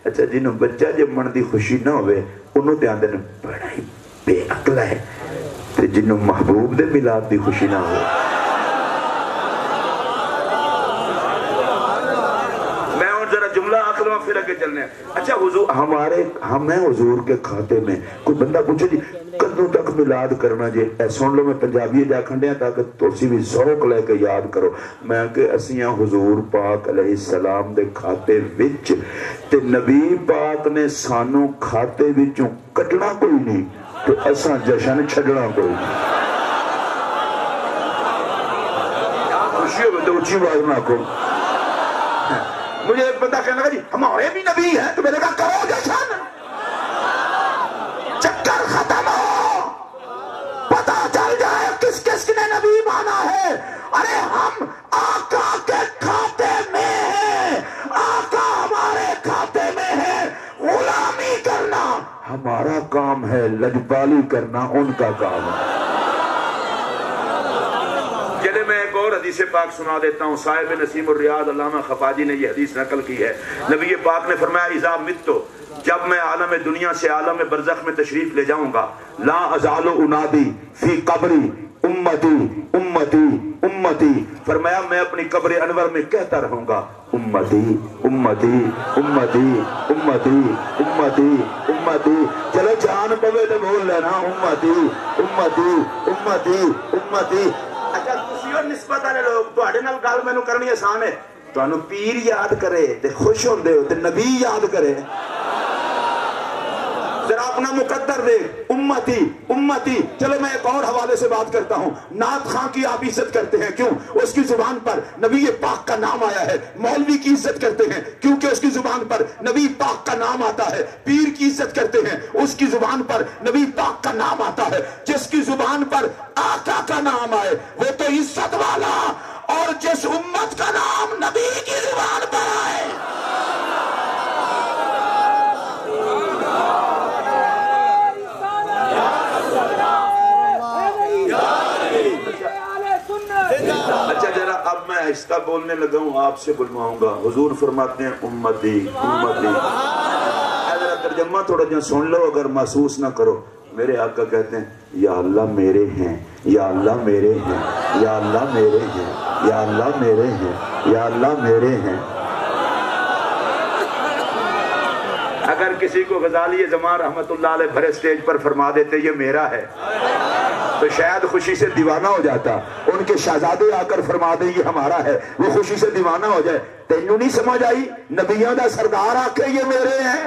اچھا جنہوں بچہ جب من دی خوشی نہ ہوئے انہوں تے آندے بڑا ہی بے عقل ہے، تے جنہوں محبوب دے میلاد دی خوشی نہ ہو۔ میں اور ذرا جملہ عقل لو پھر آگے چلنے ہیں. اچھا حضور ہمیں حضور کے کھاتے میں کوئی بندہ پوچھے جی کدوں تک میلاد کرنا جی سن لو میں پنجابی جا کھنڈیا تاکہ تسی بھی ذوق لے کے یاد کرو. میں کہ اسیاں حضور پاک علیہ السلام دے کھاتے وچ تے نبی پاک نے سانو کھاتے وچوں کٹنا کوئی نہیں تو اساں جشن چھڈنا کوئی نہیں. خوشی ہو تو اونچی آواز نہ کو. مجھے ایک بندہ کہنے لگا جی ہمارے بھی نبی ہیں تو میں نے کہا کرو جشن چکر ختم ہو پتا چل جائے کس کس نے نبی مانا ہے. ارے ہم آقا کے کھاتے میں ہیں, آقا ہمارے کھاتے میں ہے. غلامی کرنا ہمارا کام ہے, لجپالی کرنا ان کا کام ہے. چلے میں ایک اور حدیث پاک سنا دیتا ہوں. صاحب نسیم الریاض علامہ خفاجی نے یہ حدیث نقل کی ہے. نبی پاک نے فرمایا اذا متو, جب میں عالم دنیا سے عالم برزخ میں تشریف لے جاؤں گا, لا ازال انادی فی قبری امتی امتی امتی, فرمایا میں اپنی قبر انور میں کہتا رہوں گا امتی امتی امتی امتی امتی امتی. چلو جان پوے تو بول لینا امتی امتی امتی امتی. اچھا تسی اور نسبت والے لوگ تواڈے نال گل مینوں کرنی آسان ہے. تانوں پیر یاد کرے تے خوش ہوندے ہو تے نبی یاد کرے. ذرا اپنا مقدر دے امتی امتی. چلو میں ایک اور حوالے سے بات کرتا ہوں. نعت خاں کی آپ عزت کرتے ہیں کیوں؟ اس کی زبان پر نبی پاک کا نام آیا ہے. مولوی کی عزت کرتے ہیں کیونکہ اس کی زبان پر نبی پاک کا نام آتا ہے. پیر کی عزت کرتے ہیں اس کی زبان پر نبی پاک کا نام آتا ہے. جس کی زبان پر آقا کا نام آئے وہ تو عزت والا, اور جس امت کا نام نبی کی زبان پر آئے اچھا ذرا اب میں آہستہ بولنے لگا ہوں, آپ سے بلواؤں گا. حضور فرماتے ہیں امتی امتی. ذرا ترجمہ تھوڑا جہاں سن لو اگر محسوس نہ کرو. میرے آقا کہتے ہیں یا اللہ میرے ہیں, یا اللہ میرے ہیں, یا اللہ میرے ہیں, یا اللہ میرے ہیں, یا اللہ میرے ہیں. اگر کسی کو غزالی زمان رحمت اللہ علیہ بھرے سٹیج پر فرما دیتے یہ میرا ہے تو شاید خوشی سے دیوانہ ہو جاتا. ان کے شہزادے آ کر فرما دیں یہ ہمارا ہے, وہ خوشی سے دیوانہ ہو جائے. تینوں نہیں سمجھ آئی؟ نبیوں دا سردار آ کے یہ میرے ہیں,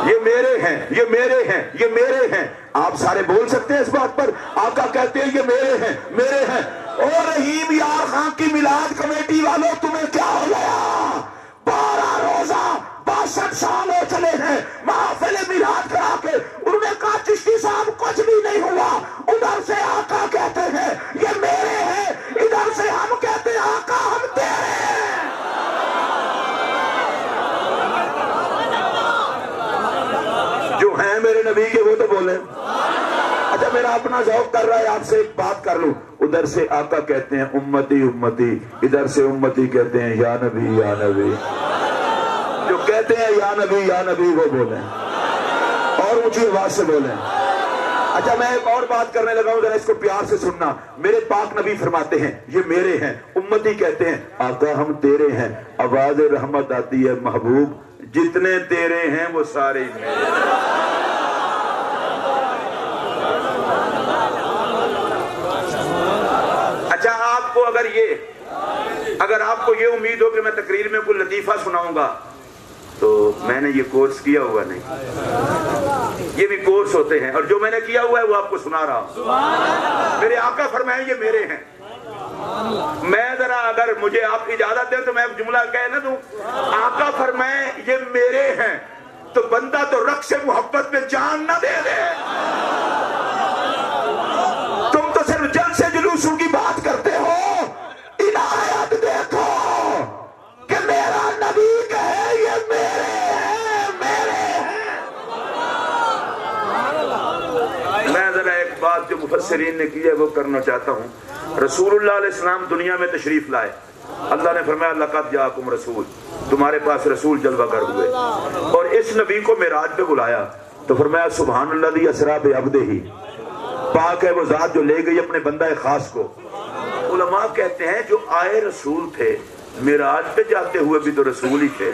یہ میرے ہیں, یہ میرے ہیں, یہ میرے ہیں. آپ سارے بول سکتے ہیں اس بات پر. آقا کہتے ہیں یہ میرے ہیں, میرے ہیں. اور رحیم یار خان کی میلاد کمیٹی والوں تمہیں کیا ہو گیا؟ 12 روزہ 62 سال ہو چلے ہیں محفل میلاد کرا کے. انہوں نے کہا چشتی صاحب کچھ بھی نہیں ہوا. ادھر سے آقا کہتے ہیں یہ میرے ہیں, ادھر سے ہم کہتے ہیں آقا ہم تیرے ہیں. جو ہیں میرے نبی کے وہ تو بولیں. اچھا میرا اپنا ذوق کر رہا ہے, آپ سے ایک بات کر لوں. ادھر سے آقا کہتے ہیں امتی امتی, ادھر سے امتی کہتے ہیں یا نبی یا نبی. جو کہتے ہیں یا نبی وہ بولیں اور اونچی آواز سے بولیں. اچھا میں ایک اور بات کرنے لگا ہوں, ذرا اس کو پیار سے سننا. میرے پاک نبی فرماتے ہیں یہ میرے ہیں. امتی کہتے ہیں آقا ہم تیرے ہیں. آواز رحمت آتی ہے محبوب جتنے تیرے ہیں وہ سارے میرے. اچھا آپ کو اگر آپ کو یہ امید ہو کہ میں تقریر میں کوئی لطیفہ سناؤں گا تو میں نے یہ کورس کیا ہوا نہیں. یہ بھی کورس ہوتے ہیں اور جو میں نے کیا ہوا ہے وہ آپ کو سنا رہا ہوں. میرے آقا فرمائیں یہ میرے ہیں. میں ذرا اگر مجھے آپ اجازت دیں تو میں ایک جملہ کہہ نہ دوں. آقا فرمائیں یہ میرے ہیں تو بندہ تو رقص سے محبت میں جان نہ دے دے. تم تو صرف جلد سے جلوسوں کی بات کرتے ہو. عنایت دیکھو کہ میرا نبی کہے یہ میرے ہیں, میرے ہیں. میں ذرا ایک بات جو مفسرین نے کی ہے وہ کرنا چاہتا ہوں. رسول اللہ علیہ السلام دنیا میں تشریف لائے. اللہ نے فرمایا لقد جاءکم رسول, تمہارے پاس رسول جلوہ گر ہوئے. اور اس نبی کو معراج پہ بلایا تو فرمایا سبحان الذی اسری بعبدہ, پاک ہے وہ ذات جو لے گئی اپنے بندہ خاص کو. علماء کہتے ہیں جو آئے رسول تھے معراج پہ جاتے ہوئے بھی تو رسول ہی تھے،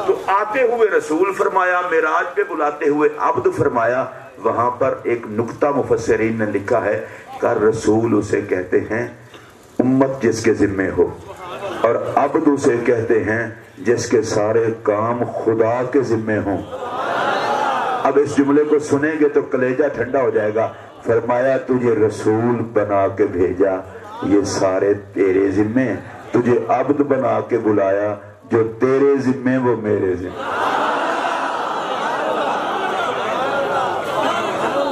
تو آتے ہوئے رسول فرمایا، معراج پہ بلاتے ہوئے عبد فرمایا۔ وہاں پر ایک نکتہ مفسرین نے لکھا ہے کہ رسول اسے کہتے ہیں امت جس کے ذمے ہو، اور عبد اسے کہتے ہیں جس کے سارے کام خدا کے ذمے ہوں۔ اب اس جملے کو سنیں گے تو کلیجہ ٹھنڈا ہو جائے گا۔ فرمایا تجھے رسول بنا کے بھیجا، یہ سارے تیرے ذمے، تجھے عبد بنا کے بلایا، جو تیرے ذمے وہ میرے ذمے۔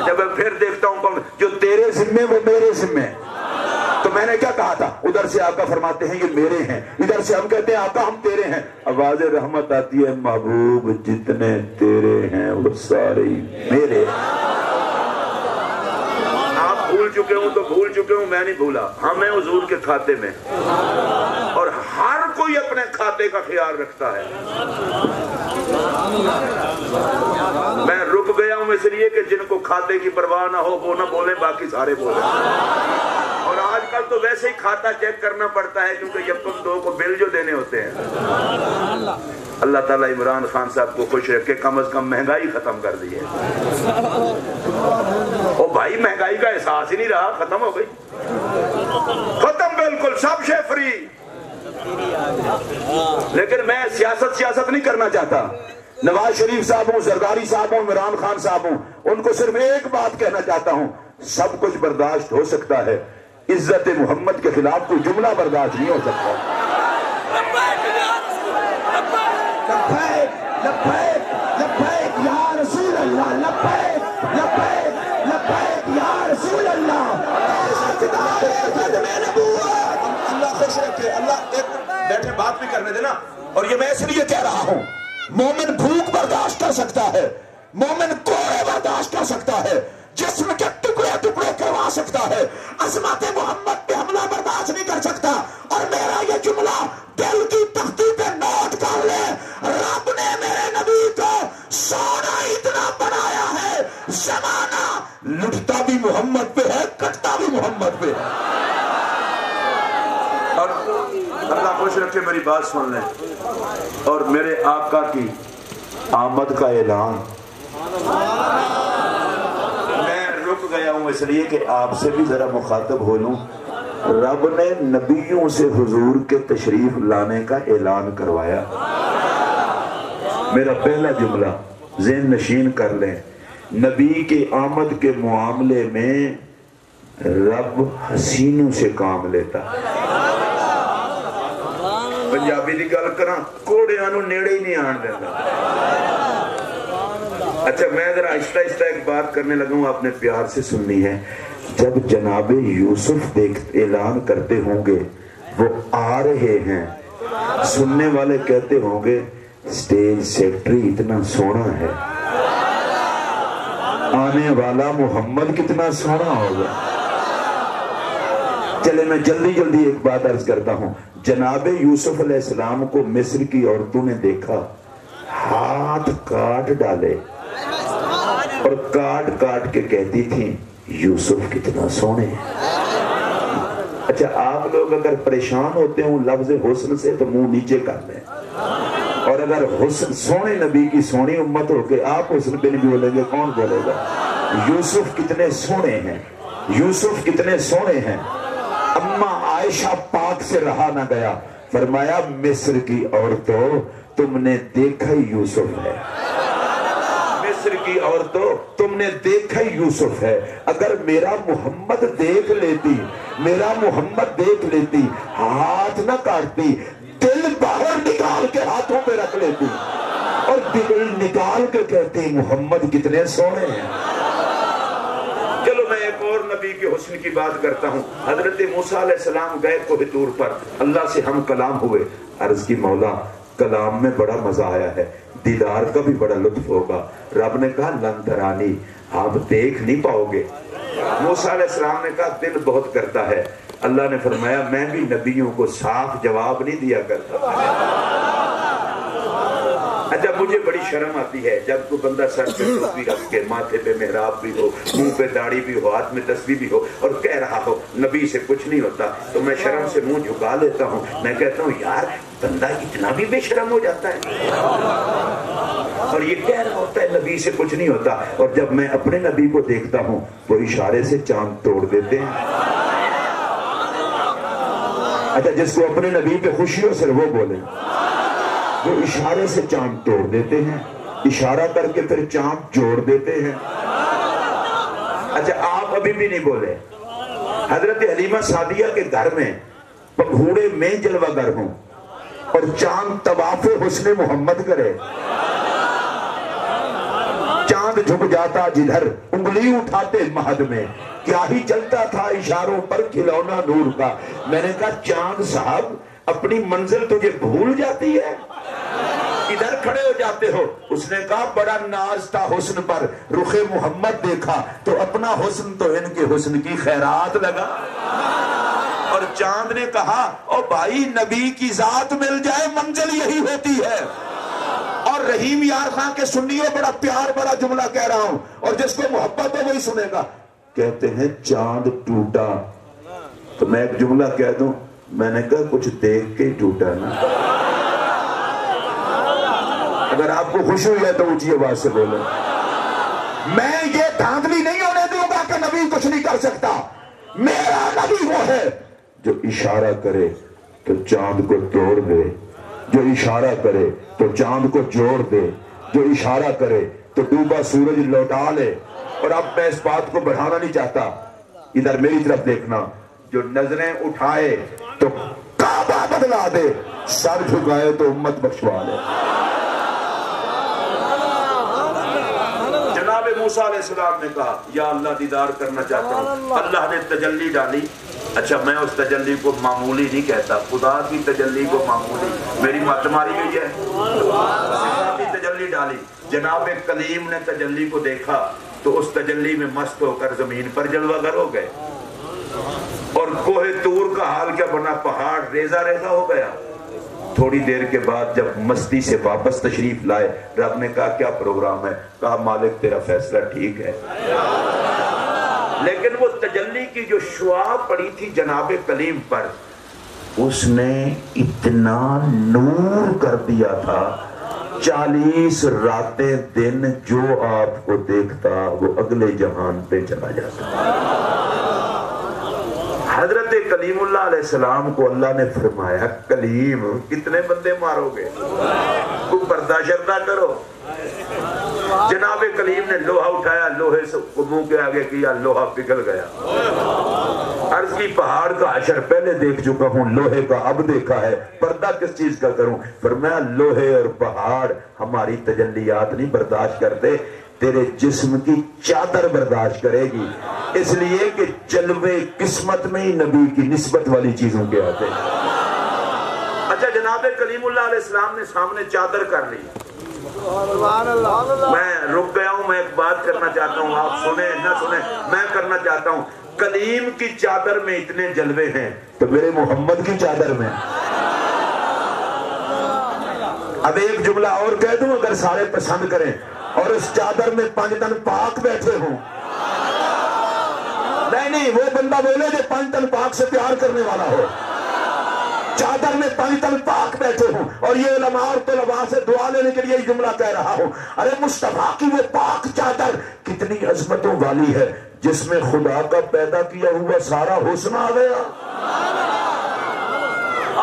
جب میں پھر دیکھتا ہوں جو تیرے ذمے وہ میرے ذمے، تو میں نے کیا کہا تھا؟ ادھر سے آقا فرماتے ہیں یہ میرے ہیں، ادھر سے ہم کہتے ہیں آقا ہم تیرے ہیں۔ آواز رحمت آتی ہے، محبوب جتنے تیرے ہیں وہ سارے میرے ہیں۔ آپ بھول چکے ہوں تو بھول چکے ہوں، میں نہیں بھولا، ہمیں حضور کے کھاتے میں، اور ہر کوئی اپنے کھاتے کا خیال رکھتا ہے۔ میں رک گیا ہوں اس لیے کہ جن کو کھاتے کی پرواہ نہ ہو وہ نہ بولیں، باقی سارے بولیں۔ اور آج کل تو ویسے ہی کھاتا چیک کرنا پڑتا ہے کیونکہ یکم دو کو بل جو دینے ہوتے ہیں۔ اللہ تعالیٰ عمران خان صاحب کو خوش رکھے، کم از کم مہنگائی ختم کر دی ہے۔ او بھائی مہنگائی کا احساس ہی نہیں رہا، ختم ہو گئی، ختم بالکل، سب شے فری۔ لیکن میں سیاست نہیں کرنا چاہتا۔ نواز شریف صاحب ہوں، زرداری صاحب ہوں، عمران خان صاحب ہوں، ان کو صرف ایک بات کہنا چاہتا ہوں، سب کچھ برداشت ہو سکتا ہے، عزت محمد کے خلاف کوئی جملہ برداشت نہیں ہو سکتا۔ لبیک لبیک لبیک یا رسول اللہ، لبیک لبیک لبیک یا رسول اللہ۔ اللہ خوش رکھے، اللہ ایک بیٹھے بات بھی کرنے دینا۔ اور یہ میں اس لیے کہہ رہا ہوں، مومن بھوک برداشت کر سکتا ہے، مومن کوڑے برداشت کر سکتا ہے، جسم کے ٹکڑے ٹکڑے کروا سکتا ہے، عظمت محمد پہ حملہ برداشت نہیں کر سکتا۔ اور میرا یہ جملہ دل کی تختی پہ نوٹ کر لے، رب نے میرے نبی کو سونا اتنا بنایا ہے، زمانہ لٹتا بھی محمد پہ ہے، کٹتا بھی محمد پہ ہے۔ اور اللہ خوش رکھے، میری بات سن لیں، اور میرے آقا کی آمد کا اعلان رک گیا ہوں اس لیے کہ آپ سے بھی ذرا مخاطب ہو لوں۔ رب نے نبیوں سے حضور کے تشریف لانے کا اعلان کروایا۔ میرا پہلا جملہ ذہن نشین کر لیں، نبی کے آمد کے معاملے میں رب حسینوں سے کام لیتا۔ پنجابی دی گل کراں، کوڑیاں نو نیڑے ہی نہیں آن دیتا۔ اچھا میں ذرا آہستہ آہستہ ایک بات کرنے لگا ہوں، آپ نے پیار سے سننی ہے۔ جب جناب یوسف اعلان کرتے ہوں گے وہ آ رہے ہیں، سننے والے کہتے ہوں گے سٹیج سیکٹری اتنا سونا ہے، آنے والا محمد کتنا سونا ہوگا۔ چلے میں جلدی جلدی ایک بات عرض کرتا ہوں۔ جناب یوسف علیہ السلام کو مصر کی عورتوں نے دیکھا، ہاتھ کاٹ ڈالے اور کاٹ کاٹ کے کہتی تھیں یوسف کتنا سونے ہیں۔ اچھا آپ لوگ اگر پریشان ہوتے ہوں لفظ حسن سے تو منہ نیچے کر لیں، اور اگر حسن سونے نبی کی سونی امت ہو کے آپ حسن پہ نہیں بولیں گے کون بولے گا؟ یوسف کتنے سونے ہیں، یوسف کتنے سونے ہیں۔ اما عائشہ پاک سے رہا نہ گیا، فرمایا مصر کی عورتوں تم نے دیکھا یوسف ہے، مصر کی عورتوں تم نے دیکھا یوسف ہے۔ اگر میرا محمد دیکھ لیتی، میرا محمد دیکھ لیتی، ہاتھ نہ کاٹتی، دل باہر نکال کے ہاتھوں پہ رکھ لیتی اور دل نکال کے کہتی محمد کتنے سونے ہیں۔ چلو میں ایک اور نبی کے حسن کی بات کرتا ہوں۔ حضرت موسیٰ علیہ السلام گئے کوہ طور پر، اللہ سے ہم کلام ہوئے، عرض کی مولا کلام میں بڑا مزہ آیا ہے، دیدار کا بھی بڑا لطف ہوگا۔ رب نے کہا لن ترانی، آپ دیکھ نہیں پاؤ گے۔ موسیٰ علیہ السلام نے کہا دل بہت کرتا ہے۔ اللہ نے فرمایا میں بھی نبیوں کو صاف جواب نہیں دیا کرتا۔ اچھا مجھے بڑی شرم آتی ہے جب کوئی بندہ سر پہ ٹوپی رکھ کے ماتھے پہ محراب بھی ہو, منہ پہ داڑھی بھی ہو, ہاتھ میں تسبیح بھی ہو اور کہہ رہا ہو نبی سے کچھ نہیں ہوتا, تو میں شرم سے منہ جھکا لیتا ہوں. میں کہتا ہوں یار بندہ اتنا بھی بے شرم ہو جاتا ہے اور یہ کہہ رہا ہوتا ہے نبی سے کچھ نہیں ہوتا. اور جب میں اپنے نبی کو دیکھتا ہوں وہ اشارے سے چاند توڑ دیتے ہیں. اچھا جس کو اپنے نبی پہ خوشی ہو صرف وہ بولے. وہ اشارے سے چاند توڑ دیتے ہیں, اشارہ کر کے پھر چاند جوڑ دیتے ہیں. اچھا آپ ابھی بھی نہیں بولے. حضرت حلیمہ سعدیہ کے گھر میں پگھوڑے میں جلوہ گر ہوں اور چاند طواف حسن محمد کرے, چاند جھک جاتا جدھر انگلی اٹھاتے مہد میں, کیا ہی چلتا تھا اشاروں پر کھلونا نور کا. میں نے کہا چاند صاحب اپنی منزل تجھے بھول جاتی ہے, ادھر کھڑے ہو جاتے ہو. اس نے کہا بڑا ناز تھا حسن پر, رخ محمد دیکھا تو اپنا حسن تو ان کے حسن کی خیرات لگا. اور چاند نے کہا او بھائی نبی کی ذات مل جائے منزل یہی ہوتی ہے. اور رحیم یار خان کے سنیے بڑا پیار بڑا جملہ کہہ رہا ہوں, اور جس کو محبت ہے وہی سنے گا. کہتے ہیں چاند ٹوٹا, تو میں ایک جملہ کہہ دوں, میں نے کہا کچھ دیکھ کے ٹوٹا نا. اگر آپ کو خوش ہوئی ہے تو اونچی آواز سے بولو. میں یہ دھاندلی نہیں ہونے دوں گا کہ نبی کچھ نہیں کر سکتا. میرا نبی وہ ہے جو اشارہ کرے تو چاند کو توڑ دے, جو اشارہ کرے تو چاند کو جوڑ دے, جو اشارہ کرے تو ڈوبا سورج لوٹا لے. اور اب میں اس بات کو بڑھانا نہیں چاہتا, ادھر میری طرف دیکھنا. جو نظریں اٹھائے تو کعبہ بدلا دے, سر جھکائے تو امت بخشوا لے. جناب موسیٰ علیہ السلام نے کہا یا اللہ دیدار کرنا چاہتا ہوں. اللہ نے تجلی ڈالی. اچھا میں اس تجلی کو معمولی نہیں کہتا, خدا کی تجلی کو معمولی, میری مت ماری گئی ہے. خدا کی تجلی ڈالی. جناب کلیم نے تجلی کو دیکھا تو اس تجلی میں مست ہو کر زمین پر جلوہ گر ہو گئے. اور کوہ طور کا حال کیا بنا, پہاڑ ریزہ ریزہ ہو گیا. تھوڑی دیر کے بعد جب مستی سے واپس تشریف لائے, رب نے کہا کیا پروگرام ہے؟ کہا مالک تیرا فیصلہ ٹھیک ہے. لیکن وہ تجلی کی جو شعاع پڑی تھی جناب کلیم پر, اس نے اتنا نور کر دیا تھا, 40 راتیں دن جو آپ کو دیکھتا وہ اگلے جہان پہ چلا جاتا. حضرت کلیم اللہ علیہ السلام کو اللہ نے فرمایا کلیم کتنے بندے مارو گے, تو پردہ شردہ کرو. جناب کلیم نے لوہا اٹھایا, لوہے سے منہ کے آگے کیا, لوہا پگھل گیا. عرض کی پہاڑ کا حشر پہلے دیکھ چکا ہوں, لوہے کا اب دیکھا ہے, پردہ کس چیز کا کروں؟ فرمایا لوہے اور پہاڑ ہماری تجلیات نہیں برداشت کرتے, تیرے جسم کی چادر برداشت کرے گی, اس لیے کہ جلوے قسمت میں ہی نبی کی نسبت والی چیزوں کے آتے. اچھا جناب کلیم اللہ علیہ السلام نے سامنے چادر کر لی. میں رک گیا ہوں, میں ایک بات کرنا چاہتا ہوں, آپ سنیں نہ سنیں, میں کرنا چاہتا ہوں. کلیم کی چادر میں اتنے جلوے ہیں تو میرے محمد کی چادر میں. اب ایک جملہ اور کہہ دوں اگر سارے پسند کریں, اور اس چادر میں 5 تن پاک بیٹھے ہوں. نہیں وہ بندہ بولے جو 5 تن پاک سے پیار کرنے والا ہو. چادر میں 5 تن پاک بیٹھے ہوں, اور یہ علماء اور طلباء سے دعا لینے کے لیے یہ جملہ کہہ رہا ہوں. ارے مصطفیٰ کی وہ پاک چادر کتنی عظمتوں والی ہے, جس میں خدا کا پیدا کیا ہوا سارا حسن آ گیا.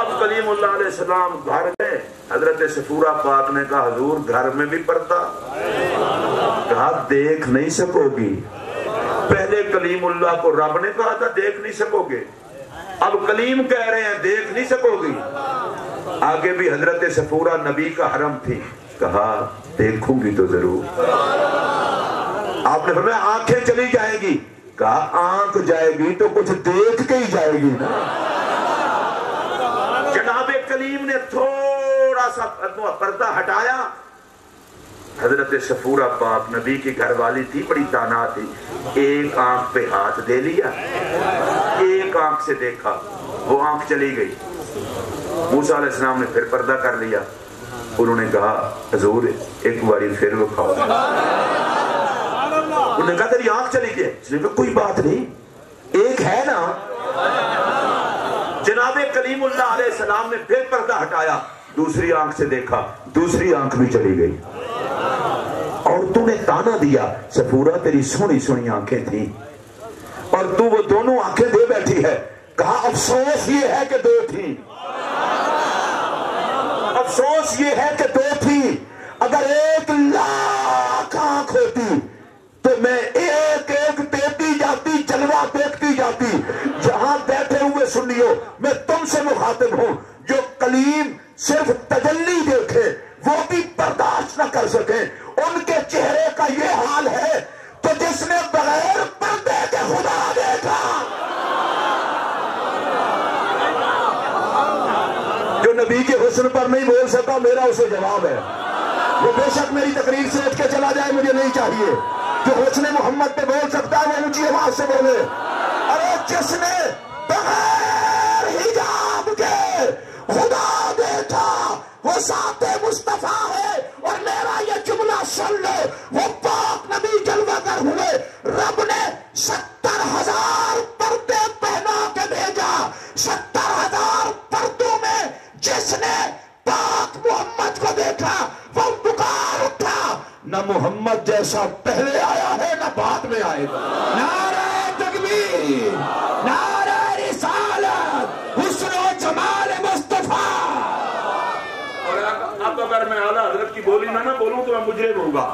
اب کلیم اللہ علیہ السلام گھر گئے. حضرت سفورہ پاک نے کہا حضور گھر میں بھی پردہ. کہا دیکھ نہیں سکو گی. پہلے کلیم اللہ کو رب نے کہا تھا دیکھ نہیں سکو گے, اب کلیم کہہ رہے ہیں دیکھ نہیں سکو گی. آگے بھی حضرت سفورہ نبی کا حرم تھی, کہا دیکھوں گی تو ضرور. آپ نے فرمایا آنکھیں چلی جائیں گی, کہا آنکھ جائے گی تو کچھ دیکھ کے ہی جائے گی نا. جناب کلیم نے تھوڑا سا پردہ ہٹایا. حضرت سفورہ پاک نبی کی گھر والی تھی, بڑی دانا تھی, ایک آنکھ پہ ہاتھ دے لیا, ایک آنکھ سے دیکھا, وہ آنکھ چلی گئی. موسیٰ علیہ السلام نے پھر پردہ کر لیا. انہوں نے کہا حضور ایک باری پھر دکھاؤ. انہوں نے کہا تیری آنکھ چلی گئی. اس نے کہا کوئی بات نہیں ایک ہے نا. جناب کلیم اللہ علیہ السلام نے پھر پردہ ہٹایا, دوسری آنکھ سے دیکھا, دوسری آنکھ بھی چلی گئی. اور تو نے تانا دیا صفورہ تیری سونی سونی آنکھیں تھیں اور تو وہ دونوں آنکھیں دے بیٹھی ہے. کہا افسوس یہ ہے کہ دو تھیں, افسوس یہ ہے کہ دو تھی. اگر 1,00,000 آنکھ ہوتی تو میں ایک ایک دیتی جاتی, جلوہ دیکھتی جاتی. جہاں بیٹھے ہوئے سنیو, میں تم سے مخاطب ہوں جو کلیم صرف تجلی دیکھے وہ بھی برداشت نہ کر سکیں, ان کے چہرے کا یہ حال ہے. تو جس نے بغیر پردے کے خدا دیکھا, جو نبی کے حسن پر نہیں بول سکا, میرا اسے جواب ہے. وہ بے شک میری تقریر سے اٹھ کے چلا جائے, مجھے نہیں چاہیے. جو حسن محمد پہ بول سکتا ہے وہ اونچی آواز سے بولے. ارے جس نے بغیر حجاب کے خدا دیکھا وہ ذات مصطفیٰ ہے. اور میرا یہ جملہ سن لو, وہ پاک نبی جلوہ گر ہوئے, رب نے 70,000 پردے پہنا کے بھیجا. 70,000 پردوں میں جس نے پاک محمد کو دیکھا وہ پکار اٹھا, نہ محمد جیسا پہلے آیا ہے نہ بعد میں آئے گا. نعرہ تکبیر, نعرہ رسالت, حسن و جمال مصطفیٰ. اور اب اگر میں اعلیٰ حضرت کی بولی میں نہ بولوں تو میں مجرم ہوگا.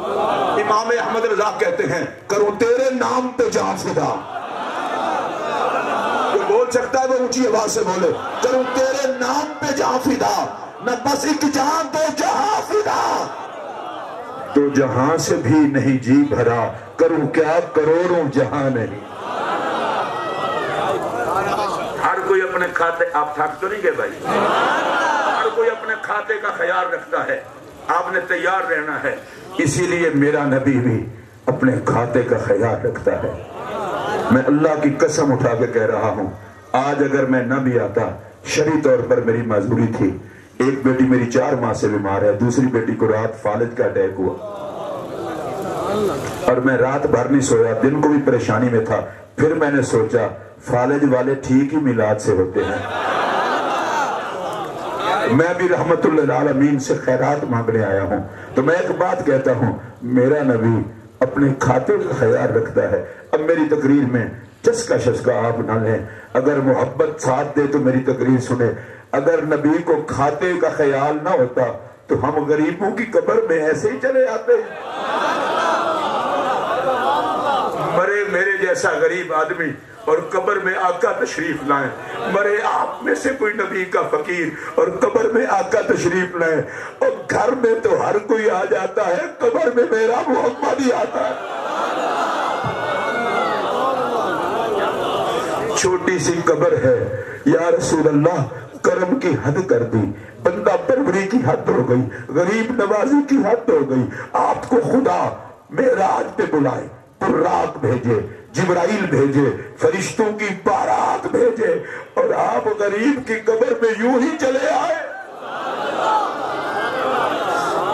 امام احمد رضا کہتے ہیں کروں تیرے نام پہ جان فدا. جو بول سکتا ہے وہ اونچی آواز سے بولے, کروں تیرے نام پہ جان فدا. نہ بس ایک جان دو جہاں فدا. تو جہاں سے بھی نہیں جی بھرا, کروں کیا کروڑوں جہاں نہیں. ہر کوئی اپنے کھاتے, آپ تھک تو نہیں گئے بھائی, ہر کوئی اپنے کھاتے کا خیال رکھتا ہے, آپ نے تیار رہنا ہے. اسی لیے میرا نبی بھی اپنے کھاتے کا خیال رکھتا ہے. میں اللہ کی قسم اٹھا کے کہہ رہا ہوں, آج اگر میں نہ بھی آتا, شرعی طور پر میری معذوری تھی. ایک بیٹی میری 4 ماہ سے بیمار ہے, دوسری بیٹی کو رات فالج کا اٹیک ہوا اور میں رات بھر نہیں سویا, دن کو بھی پریشانی میں تھا. پھر میں نے سوچا فالج والے ٹھیک ہی میلاد سے ہوتے ہیں, میں بھی رحمت للعالمین سے خیرات مانگنے آیا ہوں. تو میں ایک بات کہتا ہوں, میرا نبی اپنے کھاتے کا خیال رکھتا ہے. اب میری تقریر میں چسکا شسکا آپ نہ لیں, اگر محبت ساتھ دے تو میری تقریر سنیں. اگر نبی کو کھاتے کا خیال نہ ہوتا تو ہم غریبوں کی قبر میں ایسے ہی چلے آتے. مرے میرے جیسا غریب آدمی اور قبر میں آقا تشریف لائیں. مرے آپ میں سے کوئی نبی کا فقیر اور قبر میں آقا تشریف لائیں. اور گھر میں تو ہر کوئی آ جاتا ہے, قبر میں میرا محمد ہی آتا ہے. چھوٹی سی قبر ہے, یا رسول اللہ کرم کی حد کر دی, بندہ پروری کی حد ہو گئی, غریب نوازی کی حد ہو گئی. آپ کو خدا معراج پہ بلائے, براق بھیجے, جبرائیل بھیجے, فرشتوں کی بارات بھیجے, اور آپ غریب کی قبر میں یوں ہی چلے آئے.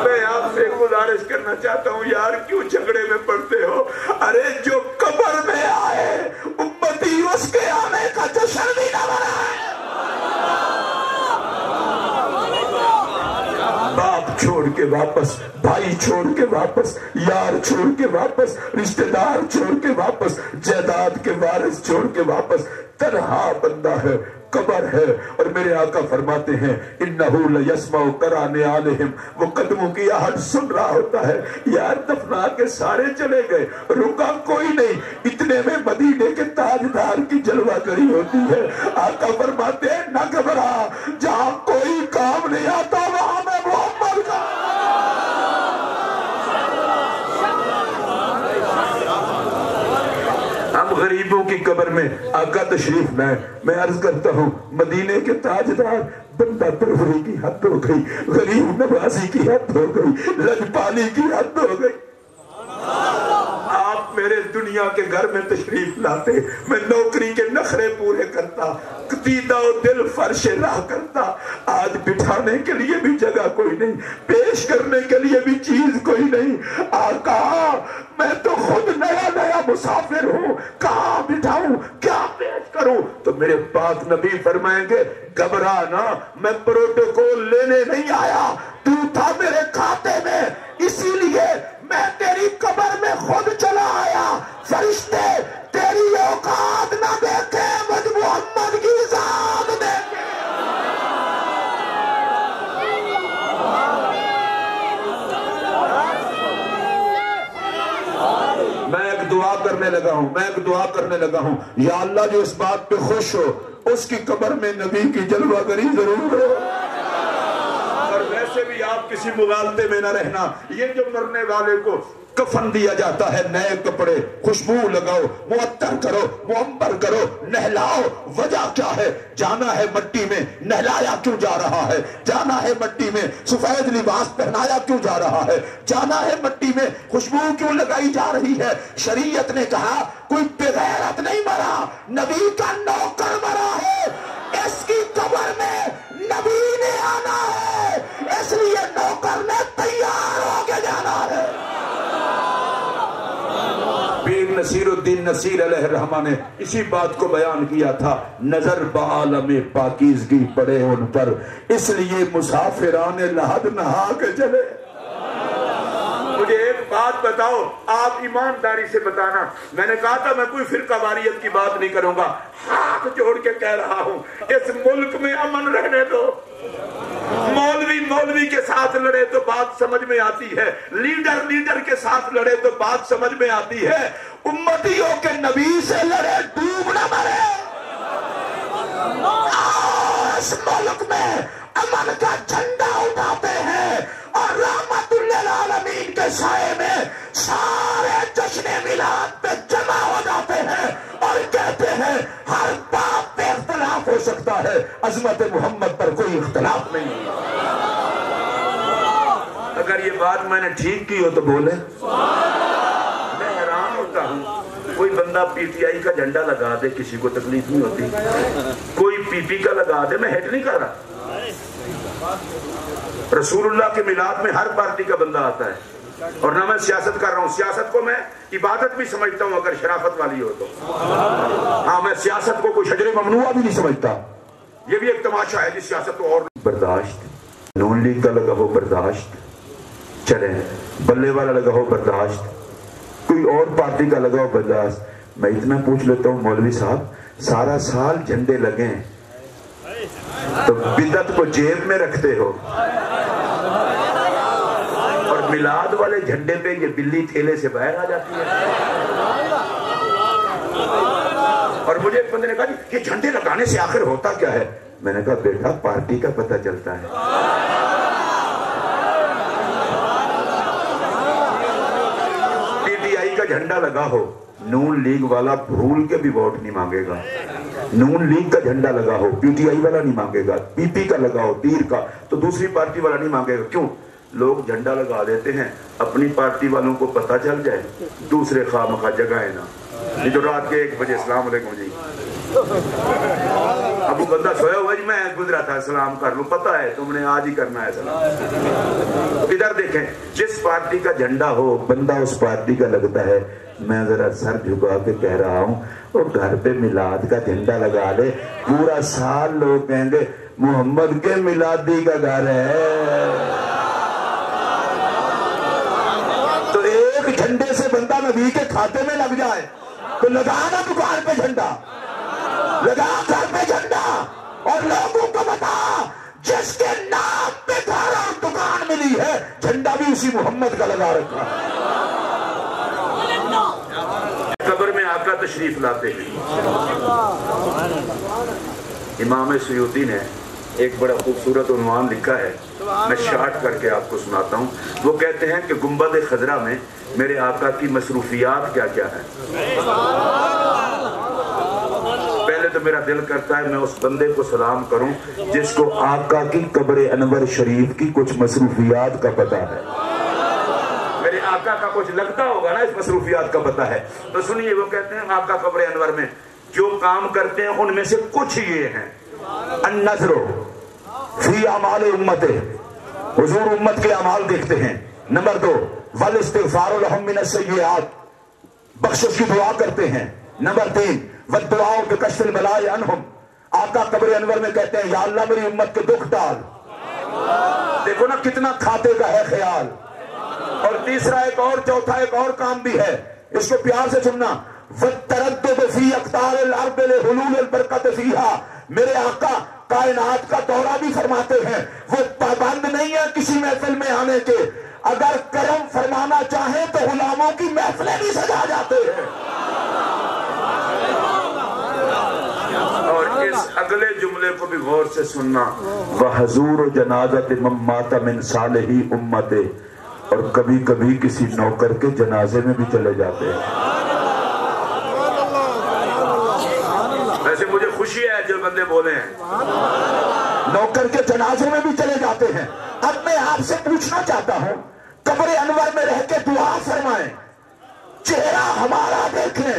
میں آپ سے گزارش کرنا چاہتا ہوں یار, کیوں جھگڑے میں پڑتے ہو؟ ارے جو قبر میں آئے امتی اس کے آنے کا جشن بھی نہ منائے. باپ چھوڑ کے واپس, بھائی چھوڑ کے واپس, یار چھوڑ کے واپس, رشتہ دار چھوڑ کے واپس, جائیداد کے وارث چھوڑ کے واپس, تنہا بندہ ہے, قبر ہے. اور میرے آقا فرماتے ہیں انہو لیسمع قران علیہم, وہ قدموں کی آہٹ سن رہا ہوتا ہے. یار دفنا کے سارے چلے گئے, رکا کوئی نہیں. اتنے میں مدینے کے تاجدار کی جلوہ گری ہوتی ہے. آقا فرماتے ہیں نہ گھبرا, جہاں کوئی کام نہیں آتا وہاں میں محمد کا. ہم غریبوں کی قبر میں آقا تشریف لائیں. میں عرض کرتا ہوں مدینے کے تاجدار, بندہ پروری کی حد ہو گئی, غریب نوازی کی حد ہو گئی, لجپالی کی حد ہو گئی. آپ میرے دنیا کے گھر میں تشریف لاتے, میں نوکری کے نخرے پورے کرتا, قطیدہ و دل فرش راہ کرتا. آج بٹھانے کے لیے بھی جگہ کوئی نہیں، پیش کرنے کے لیے بھی چیز کوئی نہیں۔ آقا میں تو خود نیا نیا مسافر ہوں، کہاں بٹھاؤں، کیا پیش کروں؟ تو میرے پاک نبی فرمائیں گے گھبرا نہ، میں پروٹوکول لینے نہیں آیا، تو تھا میرے کھاتے میں، اسی لیے میں تیری قبر میں خود چلا آیا۔ فرشتے تیری اوقات نہ دیکھے، مجھ محمد کی ذات دیکھے۔ میں ایک دعا کرنے لگا ہوں، یا اللہ جو اس بات پہ خوش ہو اس کی قبر میں نبی کی جلوہ گری ضرور ہو۔ اور ویسے بھی آپ کسی مغالطے میں نہ رہنا، یہ جو مرنے والے کو کفن دیا جاتا ہے، نئے کپڑے، خوشبو لگاؤ، معطر کرو، معمر کرو، نہلاؤ، وجہ کیا ہے؟ جانا ہے مٹی میں، نہلایا کیوں جا رہا ہے؟ جانا ہے مٹی میں، سفید لباس پہنایا کیوں جا رہا ہے؟ جانا ہے مٹی میں، خوشبو کیوں لگائی جا رہی ہے؟ شریعت نے کہا کوئی بغیرت نہیں مرا، نبی کا نوکر مرا ہے، اس کی قبر میں نبی نے آنا ہے، اس لیے نوکر نے تیار ہو کے جانا ہے۔ پیر نصیر الدین نصیر علیہ الرحمہ نے اسی بات کو بیان کیا تھا، نظر بعالم پاکیزگی پڑے ان پر، اس لیے مسافران لحد نہا کے چلے۔ مجھے ایک بات بتاؤ، آپ ایمانداری سے بتانا، میں نے کہا تھا میں کوئی فرقہ واریت کی بات نہیں کروں گا، ہاتھ جوڑ کے کہہ رہا ہوں اس ملک میں امن رہنے دو۔ مولوی کے ساتھ لڑے تو بات سمجھ میں آتی ہے، لیڈر کے ساتھ لڑے تو بات سمجھ میں آتی ہے، امتیوں کے نبی سے لڑے ڈوب نہ مرے۔ اس ملک میں امن کا جھنڈا اٹھاتے ہیں اور رحمت للعالمین کے سائے میں سارے جشن میلاد پہ جمع ہو جاتے ہیں اور کہتے ہیں ہر بات پہ اختلاف ہو سکتا ہے، عظمت محمد پر کوئی اختلاف نہیں۔ اگر یہ بات میں نے ٹھیک کی ہو تو بولے۔ میں حیران ہوتا ہوں، کوئی بندہ پی ٹی آئی کا جھنڈا لگا دے کسی کو تکلیف نہیں ہوتی، کوئی پی پی کا لگا دے، میں ہیٹ نہیں کر رہا۔ رسول اللہ کے میلاد میں ہر پارٹی کا بندہ آتا ہے، اور نہ میں سیاست کر رہا ہوں، سیاست کو میں عبادت بھی سمجھتا ہوں اگر شرافت والی ہو تو، ہاں میں سیاست کو کوئی شجر ممنوعہ بھی نہیں سمجھتا، یہ بھی ایک تماشا ہے جس سیاست کو اور برداشت، نون لیگ کا لگا ہو برداشت، چلیں بلے والا لگا ہو برداشت، کوئی اور پارٹی کا لگا ہو برداشت۔ میں اتنا پوچھ لیتا ہوں مولوی صاحب، سارا سال جھنڈے لگیں تو بدعت کو جیب میں رکھتے ہو، اور میلاد والے جھنڈے پہ یہ بلی تھیلے سے باہر آ جاتی ہے۔ اور مجھے ایک بندے نے کہا کہ یہ جھنڈے لگانے سے آخر ہوتا کیا ہے؟ میں نے کہا بیٹا پارٹی کا پتہ چلتا ہے۔ پی ٹی آئی کا جھنڈا لگا ہو، نون لیگ والا بھول کے بھی ووٹ نہیں مانگے گا، نون لیگ کا جھنڈا لگا ہو پی ٹی آئی والا نہیں مانگے گا، پی پی کا لگا ہو تیر کا تو دوسری پارٹی والا نہیں مانگے گا۔ کیوں؟ لوگ جھنڈا لگا دیتے ہیں، اپنی پارٹی والوں کو پتہ چل جائے، دوسرے خواہ مخواہ جگہیں نا، یہ جو رات کے 1 بجے السلام علیکم جی، اب وہ بندہ سویا ہوا جی میں گزرا تھا سلام کر لوں، پتہ ہے تم نے آج ہی کرنا ہے سلام۔ ادھر دیکھیں، جس پارٹی کا جھنڈا ہو بندہ اس پارٹی کا لگتا ہے۔ میں ذرا سر جھکا کے کہہ رہا ہوں، اور گھر پہ میلاد کا جھنڈا لگا لے، پورا سال لوگ کہیں گے محمد کے میلادی کا گھر ہے۔ تو ایک جھنڈے سے بندہ نبی کے کھاتے میں لگ جائے تو لگا نا دکان پہ جھنڈا، لگا گھر پہ جھنڈا، اور لوگوں کو بتا جس کے نام پہ گھر اور دکان ملی ہے جھنڈا بھی اسی محمد کا لگا رکھا ہے۔ قبر میں آقا تشریف لاتے ہیں۔ امام سیوطی نے ایک بڑا خوبصورت عنوان لکھا ہے، میں شارٹ کر کے آپ کو سناتا ہوں۔ وہ کہتے ہیں کہ گنبد خضرا میں میرے آقا کی مصروفیات کیا کیا ہے۔ پہلے تو میرا دل کرتا ہے میں اس بندے کو سلام کروں جس کو آقا کی قبر انور شریف کی کچھ مصروفیات کا پتہ ہے۔ میرے آقا کا کچھ لگتا ہوگا نا، اس مصروفیات کا پتہ ہے۔ تو سنیے، وہ کہتے ہیں آقا قبر انور میں جو کام کرتے ہیں ان میں سے کچھ یہ ہیں: النظر فی اعمال امت، حضور امت کے اعمال دیکھتے ہیں۔ نمبر 2 والاستغفار لہم من السیئات، بخشش کی دعا کرتے ہیں۔ نمبر 3 والدعاء بکشف البلاء عنہم، آقا قبر انور میں کہتے ہیں یا اللہ میری امت کے دکھ ڈال۔ دیکھو نا کتنا کھاتے کا ہے خیال۔ اور تیسرا ایک اور، چوتھا ایک اور کام بھی ہے، اس کو پیار سے سننا، والتردد فی اقطار الارض لحلول البرکت فیہا، میرے آقا کائنات کا دورہ بھی فرماتے ہیں، وہ پابند نہیں ہے کسی محفل میں آنے کے، اگر کرم فرمانا چاہیں تو غلاموں کی محفلیں بھی سجا جاتے ہیں۔ اور اس اگلے جملے کو بھی غور سے سننا، وحضور جنازت من مات من صالحی امت، اور کبھی کبھی کسی نوکر کے جنازے میں بھی چلے جاتے ہیں۔ ویسے مجھے خوشی ہے جو بندے بولے ہیں، نوکر کے جنازے میں بھی چلے جاتے ہیں۔ اب میں آپ سے پوچھنا چاہتا ہوں، قبر انور میں رہ کے دعا فرمائیں، چہرہ ہمارا دیکھیں،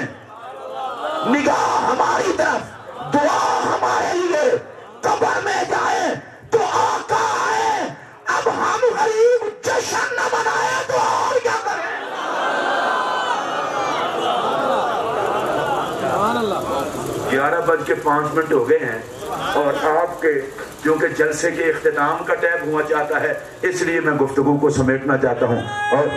نگاہ ہماری طرف، دعا ہمارے لیے، قبر میں جائیں تو آقا آئے، اب ہم غریب جشن نہ منائے تو اور کیا کریں؟ 11:05 ہو گئے ہیں، اور آپ کے کیونکہ جلسے کے اختتام کا ٹائم ہوا چاہتا ہے، اس لیے میں گفتگو کو سمیٹنا چاہتا ہوں۔ اور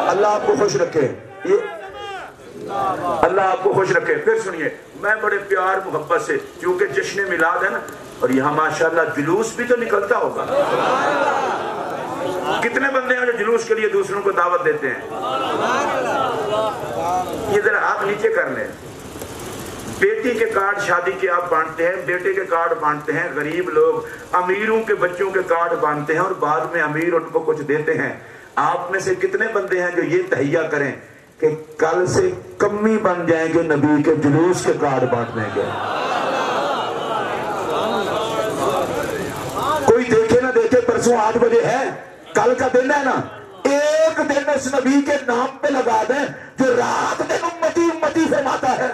اللہ آپ کو خوش رکھے، اللہ آپ کو خوش رکھے۔ پھر سنیے، میں بڑے پیار محبت سے، چونکہ جشن میلاد ہے نا، اور یہاں ماشاءاللہ جلوس بھی تو نکلتا ہوگا، کتنے بندے ہیں جو جلوس کے لیے دوسروں کو دعوت دیتے ہیں؟ یہ ذرا آپ نیچے کر لیں۔ بیٹی کے کارڈ شادی کے آپ بانٹتے ہیں، بیٹے کے کارڈ بانٹتے ہیں، غریب لوگ امیروں کے بچوں کے کارڈ بانٹتے ہیں، اور بعد میں امیر ان کو کچھ دیتے ہیں۔ آپ میں سے کتنے بندے ہیں جو یہ تہیہ کریں کہ کل سے کمی بن جائیں گے نبی کے جلوس کے کارڈ بانٹنے کے؟ کوئی دیکھے نہ دیکھے، پرسوں 8 بجے ہے، کل کا دن ہے نا، ایک دن اس نبی کے نام پہ لگا دیں جو رات دن امتی امتی فرماتا ہے۔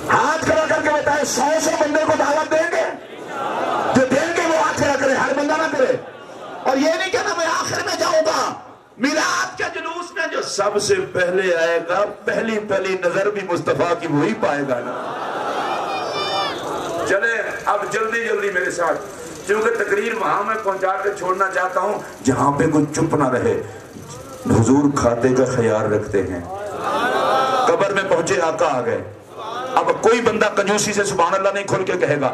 ہاتھ کھڑا کر کے بتائیں، 100 بندے کو دعوت دیں گے؟ جو دیں گے وہ ہاتھ کھڑا کرے، ہر بندہ نہ کرے۔ اور یہ نہیں کہنا میں آخر میں جاؤں گا، میلاد کے جلوس میں جو سب سے پہلے آئے گا، پہلی نظر بھی مصطفیٰ کی وہی پائے گا نا۔ چلے اب جلدی میرے ساتھ، کیونکہ تقریر وہاں میں پہنچا کے چھوڑنا چاہتا ہوں جہاں پہ کوئی چپ نہ رہے۔ حضور کھاتے کا خیال رکھتے ہیں۔ قبر میں پہنچے، آقا آ گئے، اب کوئی بندہ کنجوسی سے سبحان اللہ نہیں کھول کے کہے گا۔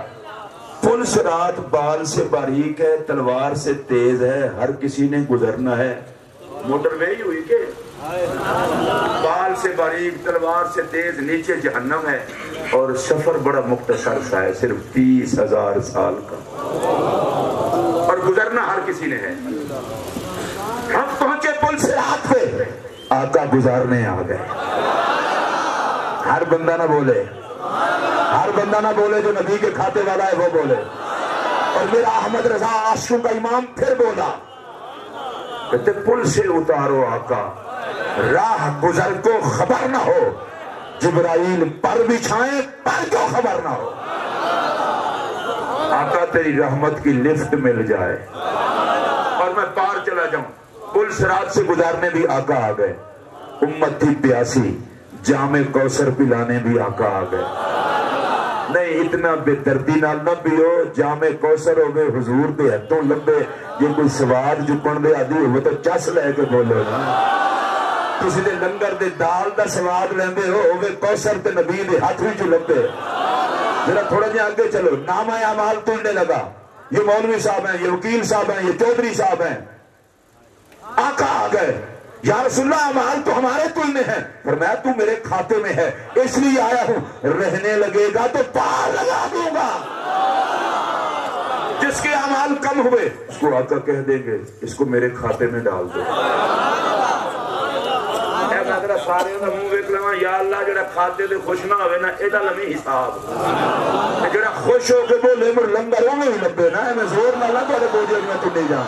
پل صراط بال سے باریک ہے، تلوار سے تیز ہے، ہر کسی نے گزرنا ہے۔ موٹر وے ہی ہوئی کہ بال سے باریک تلوار سے تیز، نیچے جہنم ہے، اور سفر بڑا مختصر سا ہے، صرف 30,000 سال کا، اور گزرنا ہر کسی نے ہے۔ ہم پہنچے پل صراط پہ، آقا گزارنے آ گئے۔ ہر بندہ نہ بولے، ہر بندہ نہ بولے، جو نبی کے کھاتے والا ہے وہ بولے۔ اور میرا احمد رضا عاشقوں کا امام پھر بولا، کہتے پل سے اتارو آقا، راہ گزر کو خبر نہ ہو، جبرائیل پر بچھائیں پر کو خبر نہ ہو۔ آقا تیری رحمت کی لفٹ مل جائے اور میں پار چلا جاؤں۔ پل صراط سے گزارنے بھی آقا آ گئے، امت تھی پیاسی، جام کوثر پلانے بھی آقا آ گئے۔ نہیں اتنا بے دردی نال نہ پیو، جام کوثر ہوگے حضور دے ہتھوں لبے، یہ کوئی سواد جکن دے آدھی ہوئے تو چس لے کے بولو نا۔ کسی دے لنگر دے دال دا سواد لیندے ہوئے کوثر تے نبی دے ہاتھ بھی جو لبے۔ ذرا تھوڑا جہاں آگے چلو، نامہ اعمال توڑنے لگا، یہ مولوی صاحب ہیں، یہ وکیل صاحب ہیں، یہ چودھری صاحب ہیں۔ آقا آ گئے، یا رسول اللہ اعمال تو ہمارے تلنے ہیں، فرمایا تو میرے کھاتے میں ہے، اس لیے آیا ہوں، رہنے لگے گا تو پار لگا دوں گا۔ جس کے اعمال کم ہوئے اس کو آقا کہہ دیں گے اس کو میرے کھاتے میں ڈال دو۔ سارے دا منہ ویکھ لواں، یا اللہ جڑا کھاتے دے خوش نہ ہوئے نا، ایڈا لمحی حساب، جڑا خوش ہو کے بولے مر لنگر وہ بھی لبے نا، میں زور نہ لگا تو بوجھے علی جان.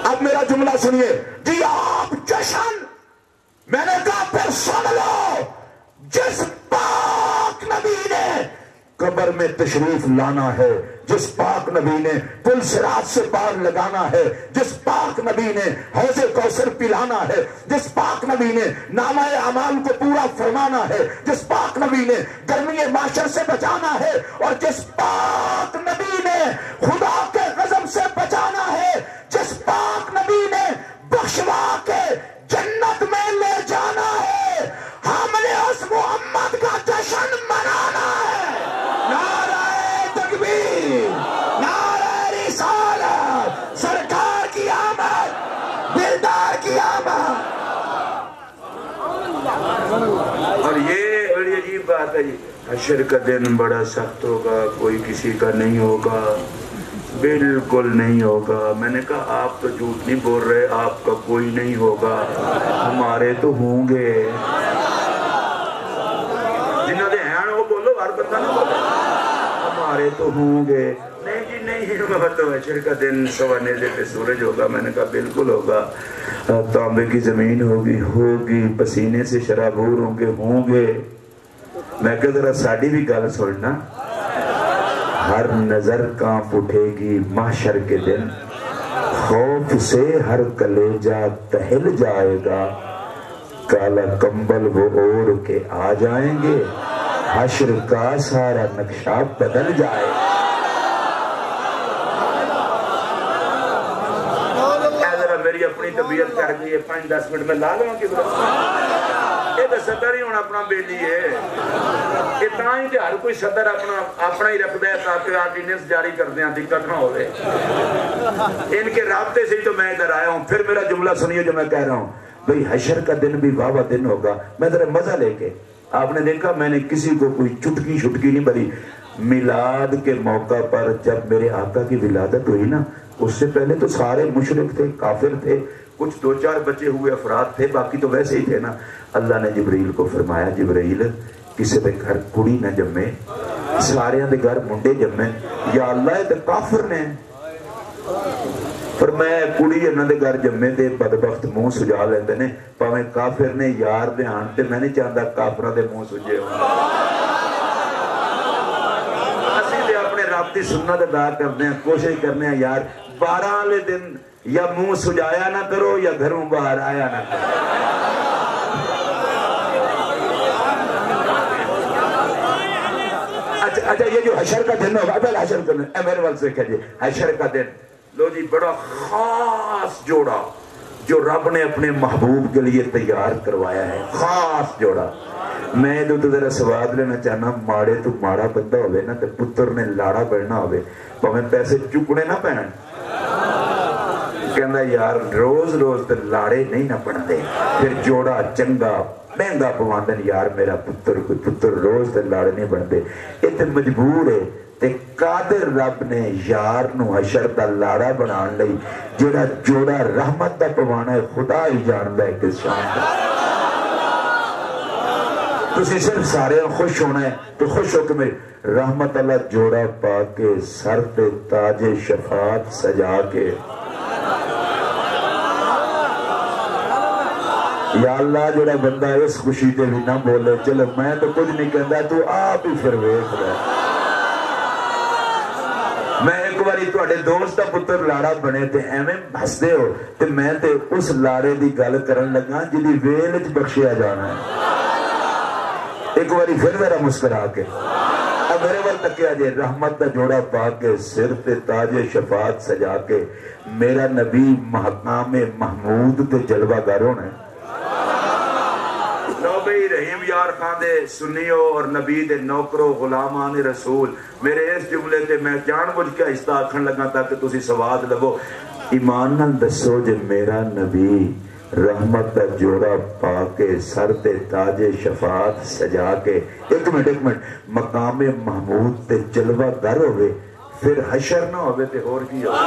اب میرا جملہ سنیے جی. آپ جشن میں نے کہا پھر سن لو. جس پاک نبی نے قبر میں تشریف لانا ہے, جس پاک نبی نے پل صراط سے پار لگانا ہے, جس پاک نبی نے حوض کوثر پلانا ہے, جس پاک نبی نے نامہ اعمال کو پورا فرمانا ہے, جس پاک نبی نے گرمی معاشر سے بچانا ہے, اور جس پاک نبی نے خدا کے غضب سے بچانا ہے, جس پاک نبی نے بخشوا کے جنت میں لے جانا ہے, ہم نے اس محمد کا جشن منانا ہے. نعرہ تکبیر, نعرہ رسالت, سرکار کی آمد, دلدار کی آمد. اور یہ بڑی عجیب بات ہے جی, حشر کا دن بڑا سخت ہوگا, کوئی کسی کا نہیں ہوگا, بالکل نہیں ہوگا. میں نے کہا آپ تو جھوٹ نہیں بول رہے, آپ کا کوئی نہیں ہوگا, ہمارے تو ہوں گے. جنہوں نے ہیں وہ بولو, ہر بندہ نہ بولو, ہمارے تو ہوں گے. نہیں جی نہیں, تو حشر کا دن سوانیزے پہ سورج ہوگا. میں نے کہا بالکل ہوگا, تانبے کی زمین ہوگی, پسینے سے شرابور ہوں گے. میں کہا ذرا ساڑی بھی گل سننا. ہر نظر کانپ اٹھے گی محشر کے دن, خوف سے ہر کلیجہ دہل جائے گا, کالا کمبل وہ اوڑھ کے آ جائیں گے, حشر کا سارا نقشہ بدل جائے گا. ذرا میری اپنی طبیعت کر گئی ہے, 5-10 منٹ میں لا لوں کی یہ تو صدر ہی ہونا اپنا بیلی ہے. یہ تاں کہ ہر کوئی صدر اپنا ہی رکھتا ہے تاکہ آرڈیننس جاری کردے ہیں دقت نہ ہوئے. ان کے رابطے سے ہی تو میں ادھر آیا ہوں. پھر میرا جملہ سنیے جو میں کہہ رہا ہوں. بھئی حشر کا دن بھی واہ دن ہوگا. میں ذرا مزہ لے کے, آپ نے دیکھا میں نے کسی کو کوئی چٹکی نہیں بھری. میلاد کے موقع پر جب میرے آقا کی ولادت ہوئی نا, اس سے پہلے تو سارے مشرک تھے, کافر تھے, کچھ 2-4 بچے ہوئے افراد تھے, باقی تو ویسے ہی تھے نا. اللہ نے جبریل کو فرمایا, جبریل کسی دے گھر کڑی نہ جمے, سارے دے گھر منڈے جمے. یا اللہ یہ تو کافر نے. فرمایا کڑی انہاں دے گھر جمے تے بدبخت منہ سجا لیندے نے, پاویں کافر نے یار دے آن تے میں نہیں چاہتا کافراں دے منہ سجے ہوں. اسی دے اپنے رابطی سنت ادا کرتے ہیں, کوشش کرنے ہیں یار 12 والے دن یا منہ سجایا نہ کرو یا گھروں باہر آیا نہ کرو. اچھا یہ جو حشر کا دن ہوگا, پہلے حشر کا دن میرے والد سے کہجئے, حشر کا دن لو جی بڑا خاص جوڑا جو رب نے اپنے محبوب کے لیے تیار کروایا ہے, خاص جوڑا. میں تو ذرا سواد لینا چاہنا, ماڑے تو ماڑا بندہ ہوئے نا تے پتر نے لاڑا بڑھنا ہوئے, پاویں پیسے چکنے نہ پہن. کہندا یار روز تے لاڑے نہیں نہ پڑھتے, پھر جوڑا چنگا مہنگا پواندن یار میرا پتر, کوئی پتر روز تے لاڑے نہیں بنتے. یہ تے مجبور ہے تے قادر رب نے یار نو حشر دا لاڑا بنان لئی جڑا جوڑا رحمت دا پوانا ہے, خدا ہی جاندا ہے کس شان دا. تسی صرف سارے خوش ہونا ہے تو خوش ہو کہ میری رحمت اللہ جوڑا پا کے سر تے تاج شفاعت سجا کے, یا اللہ جڑا بندہ اس خوشی تے بھی نہ بولے, چلو میں تو کچھ نہیں کہندا, تو آپ ہی پھر ویکھ رہے. میں ایک باری تواڈے دوست دا پتر لاڑا بنے تے ایویں ہسدے ہو, تے میں تے اس لاڑے دی گل کرن لگا جدی ویل وچ بخشیا جانا ہے. ایک باری پھر میرا مسکرا کے اب میرے ول تکیا جے, رحمت دا جوڑا پا کے سر تے تاج شفاعت سجا کے, میرا نبی مقام محمود تے جلوہ گر ہونا ہے. لو بھئی رحیم یار خان دے سنیو اور نبی دے نوکرو غلامان رسول, میرے اس جملے تے میں جان بوجھ کے آہستہ آکھن لگا تاکہ تسی سواد لگو. ایمان نال دسو جے میرا نبی رحمت دا جوڑا پا کے سر تے تاج شفاعت سجا کے, ایک منٹ مقام محمود تے جلوہ گر ہوئے, پھر حشر نہ ہوئے تے اور کی ہوئے.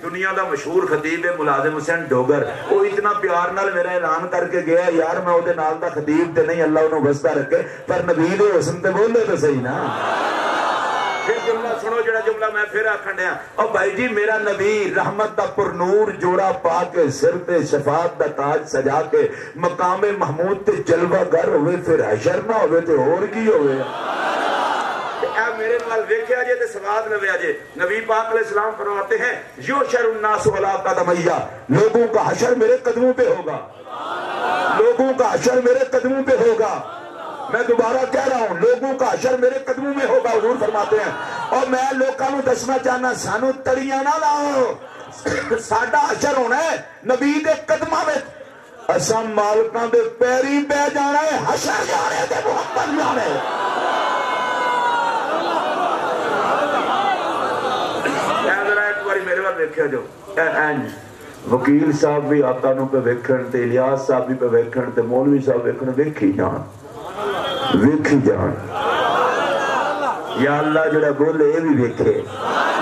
دنیا دا مشہور خطیب ہے ملازم حسین ڈوگر، وہ اتنا پیار نال میرا اعلان کر کے گیا یار میں وہ نال دا خطیب تے نہیں، اللہ انہوں بستا رکھے، پر نبی دے حسن تے بولے تو صحیح نا۔ پھر جملہ سنو جڑا جملہ میں پھر آکھن دیا، او بھائی جی میرا نبی رحمت دا پر نور جوڑا پا کے سر تے شفاعت دا تاج سجا کے مقام محمود تے جلوہ گر ہوئے، پھر حشر نہ ہوئے تے اور کی ہوئے؟ اے میرے نال دیکھے آجے تے سواد لوے آجے۔ نبی پاک علیہ السلام فرماتے ہیں یحشر الناس علی قدمیہ، لوگوں کا حشر میرے قدموں پہ ہوگا، لوگوں کا حشر میرے قدموں پہ ہوگا۔ میں دوبارہ کہہ رہا ہوں لوگوں کا حشر میرے قدموں میں ہوگا، حضور فرماتے ہیں۔ اور میں لوگوں کو دسنا چاہنا سانو تڑیاں نہ لاؤ، ساڈا حشر ہونا ہے نبی دے قدماں میں، اساں مالکاں دے پیری بہ جانا ہے، حشر جانے تے محمد جانے۔ میرے بات دیکھا جو وکیل صاحب بھی آقا نو پہ ویکھن تے الیاس صاحب بھی پہ ویکھن تے مولوی صاحب ویکھن، ویکھی جان ویکھی جان، یا اللہ جڑا بولے یہ بھی ویکھے،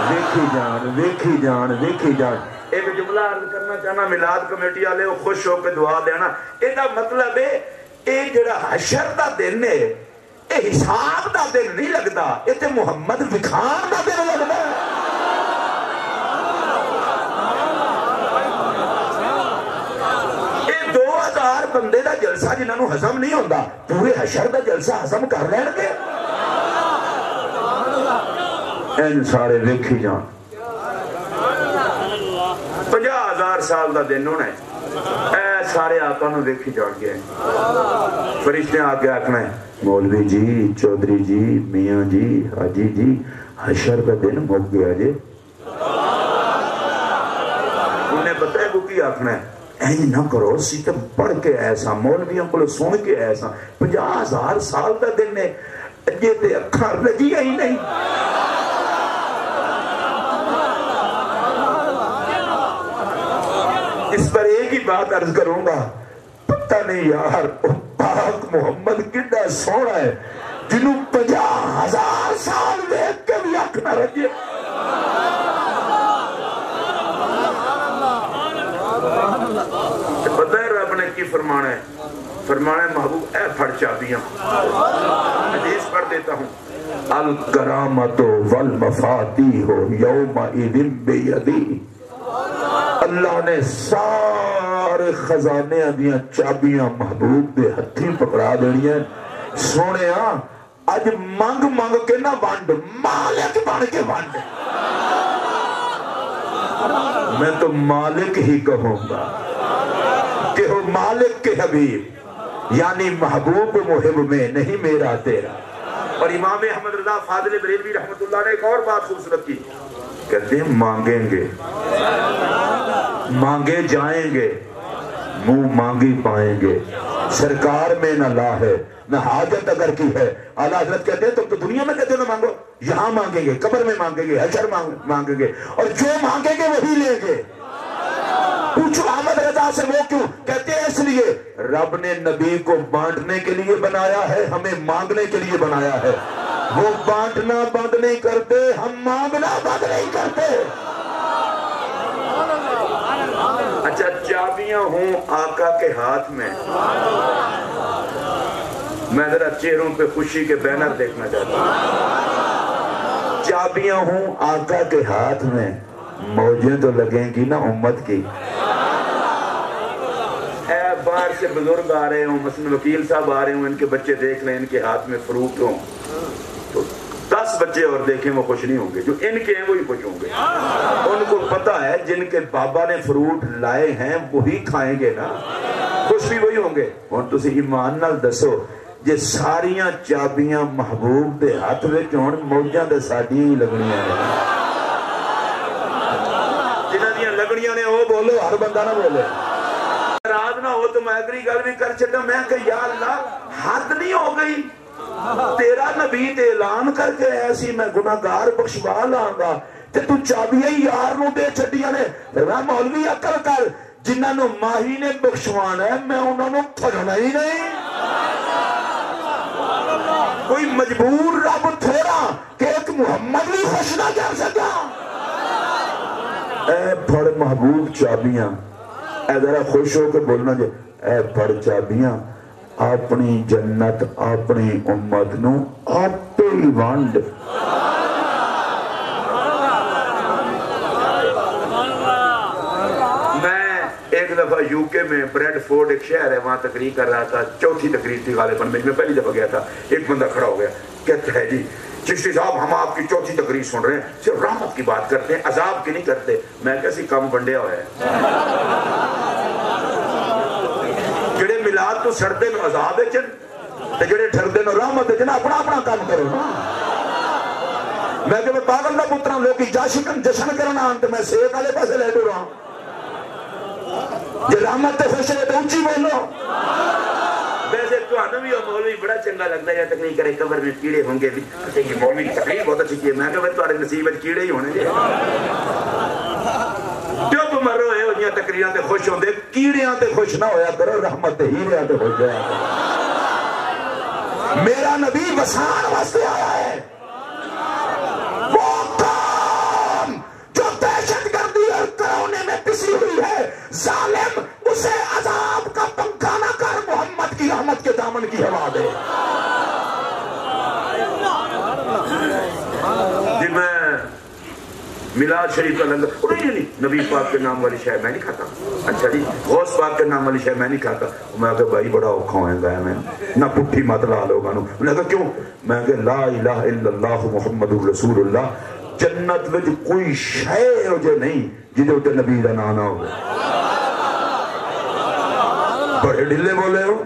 ویکھی جان ویکھی جان ویکھی جان۔ ایک جملہ عرض کرنا چاہنا میلاد کمیٹی والے خوش ہو کے دعا دینا، یہ مطلب ہے یہ جڑا حشر دا دن ہے یہ حساب دا دن نہیں لگتا، یہ تے محمد وکھان دا دن لگتا ہے۔ بندے دا جلسہ جنہاں نو ہضم نہیں ہوندا پورے حشر دا جلسہ ہضم کر لین گے، این سارے ویکھی جان۔ 50,000 سال دا دن ہونا ہے، اے سارے آقا نو ویکھی جان گے۔ فرشتے آ کے آکھنا ہے مولوی جی، چودھری جی، میاں جی، حاجی جی، حشر کا دن مک گیا جی۔ انہیں بتائے کو کی آکھنا ہے این نہ کرو، سیتم پڑھ کے ایسا مولویوں کو سن کے ایسا 50,000 سال دا دن ہے، یہ تے اکھاں لگی ہی نہیں۔ اس پر ایک ہی بات عرض کروں گا، پتہ نہیں یار پاک محمد کڈا سونا ہے جنہوں 50,000 سال دیکھ کے بھی اکھ نہ رجے۔ پتہ ہے رب نے کی فرمانا ہے؟ فرمانا ہے محبوب اے پھڑ چابیاں، حدیث پڑھ دیتا ہوں، الکرامت والمفاتیح یومئذ بیدی، اللہ نے سارے خزانے دیاں چابیاں محبوب دے ہتھی پکڑا دینی ہیں۔ سونے اج منگ منگ کے نہ وانڈ، مالک بن کے وانڈ۔ میں تو مالک ہی کہوں گا کہ ہو مالک کے حبیب، یعنی محبوب محب میں نہیں میرا تیرا۔ اور امام احمد رضا فاضل بریلوی رحمت اللہ نے ایک اور بات خوبصورت کی، کہتے ہیں مانگیں گے مانگے جائیں گے، منہ مانگی پائیں گے، سرکار میں نہ لا ہے نہ حاجت اگر کی ہے۔ اعلیٰ حضرت کہتے ہیں تم تو دنیا میں کہتے ہو نہ مانگو، یہاں مانگیں گے، قبر میں مانگیں گے، حشر مانگیں گے، اور جو مانگیں گے وہی لیں گے۔ پوچھو احمد رضا سے وہ کیوں؟ کہتے ہیں اس لیے رب نے نبی کو بانٹنے کے لیے بنایا ہے، ہمیں مانگنے کے لیے بنایا ہے۔ وہ بانٹنا بند نہیں کرتے، ہم مانگنا بند نہیں کرتے۔ اچھا چابیاں ہوں آقا کے ہاتھ میں، میں ذرا چہروں پہ خوشی کے بینر دیکھنا چاہتا ہوں۔ چابیاں ہوں آقا کے ہاتھ میں، موجیں تو لگیں گی نا امت کی۔ اے باہر سے بزرگ آ رہے ہوں، مثلا وکیل صاحب آ رہے ہوں، ان کے بچے دیکھ لیں ان کے ہاتھ میں فروٹ ہوں، تو 10 بچے اور دیکھیں وہ خوش نہیں ہوں گے، جو ان کے ہیں وہی خوش ہوں گے۔ ان کو پتہ ہے جن کے بابا نے فروٹ لائے ہیں وہی کھائیں گے نا، خوش بھی وہی ہوں گے۔ اور تسی ایمان نال دسو جے ساریاں چابیاں محبوب دے ہاتھ وچ ہون، موجاں تے ساڈیاں ہی لگنیاں نے۔ جنہاں دیاں لگنیاں نے وہ بولو، ہر بندہ نہ بولے۔ راز نہ ہو تو میں اگلی گل بھی کر چھڈا، میں کہ یا اللہ حد نہیں ہو گئی، تیرا نبی تے اعلان کر کے ایسی میں گناہگار بخشوا لاں گا تے تو چابیاں یار نو دے چھڈیاں نے۔ میں مولوی عقل کر، جنہاں نو ماہی نے بخشوانا ہے میں انہاں نو پھڑنا ہی نہیں۔ کوئی مجبور رب تھوڑا کہ ایک محمد بھی خوش نہ کر سکا۔ اے پھڑ محبوب چابیاں، اے ذرا خوش ہو کے بولنا جی، اے پھڑ چابیاں اپنی جنت اپنی امت نو آپ ہی وانڈ۔ میں ایک دفعہ یوکے میں بریڈ فورڈ ایک شہر ہے، وہاں تقریر کر رہا تھا، چوتھی تقریر تھی غالباً، میں پہلی دفعہ گیا تھا۔ ایک بندہ کھڑا ہو گیا، کہتا ہے جی چشتی صاحب ہم آپ کی چوتھی تقریر سن رہے ہیں، صرف رحمت کی بات کرتے ہیں، عذاب کی نہیں کرتے۔ میں کیسی کم بنڈیا ہوا ہے، جڑے میلاد تو سڑتے نو عذاب ہے تے جڑے ٹھردے نو رحمت ہے، اپنا اپنا کام کرو نا۔ میں کہ میں پاگل دا پترا لوگ جشن کرنا آن تے میں سیک والے پاسے لے ڈو رہا ہوں۔ جے رحمت تے خوش ہے تو اونچی بولو۔ ویسے تو آنا بھی مولوی بڑا چنگا لگتا ہے، تقریر کرے قبر میں کیڑے ہوں گے، یہ مولوی کی تقریر بہت اچھی کی ہے۔ میں کہ تمہارے نصیب میں کیڑے ہی ہونے گے، چپ مرو ہے ہوئیاں تقریراں تے خوش ہوندے، کیڑیاں تے خوش نہ ہویا کرو، رحمت تے ہیریاں تے خوش ہویا کرو۔ میرا نبی بسان واسطے آیا ہے، وہ قوم جو دہشت گردی اور کرونے میں پسی ہوئی ہے، ظالم اسے عذاب کا پنکھا نہ کر، محمد کی رحمت کے دامن کی ہوا دے۔ جی میں میلاد شریف کا لنگر نہیں، نبی پاک کے نام والی شے میں نہیں کھاتا۔ اچھا جی غوث پاک کے نام والی شے میں نہیں کھاتا۔ میں کہا بھائی بڑا اوکھا ہوئے گا میں نہ پٹھی مت لا لوگا نو۔ میں کہا کیوں؟ میں کہا لا الہ الا اللہ محمد رسول اللہ، جنت وچ کوئی شے ہو جو نہیں جدے اٹھے نبی دا نانا ہو۔ بڑے ڈلے بولے ہو،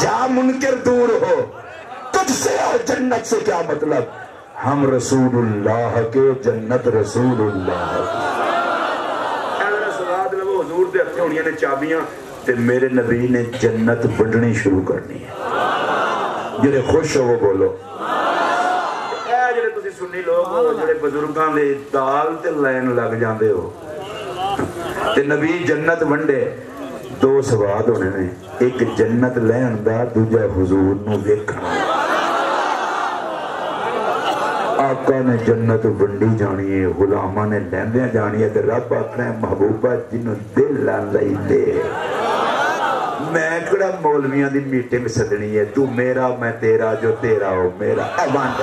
جا منکر دور ہو، تجھ سے اور جنت سے کیا مطلب؟ ہم رسول اللہ کے، جنت رسول اللہ کی۔ اگر سواد لگو حضور دے ہتھے ہونیاں نے چابیاں تے میرے نبی نے جنت بڑھنی شروع کرنی ہے۔ جڑے خوش ہو وہ بولو۔ اے جڑے تسی سنی لوگ ہو، جڑے بزرگاں دے دال تے لین لگ جاندے ہو تے نبی جنت ونڈے، دو سواد ہونے نے، ایک جنت لین دا، دوجہ حضور نو دیکھنا۔ آقا نے جنت ونڈی جانی ہے، غلامہ نے لیندیاں جانی ہے، رب آخنا ہے محبوبہ جنہوں دل لان لئی دے۔ میں کڑا مولویاں دی میٹنگ سدنی ہے، تو میرا میں تیرا، جو تیرا ہو میرا۔ ایوانڈ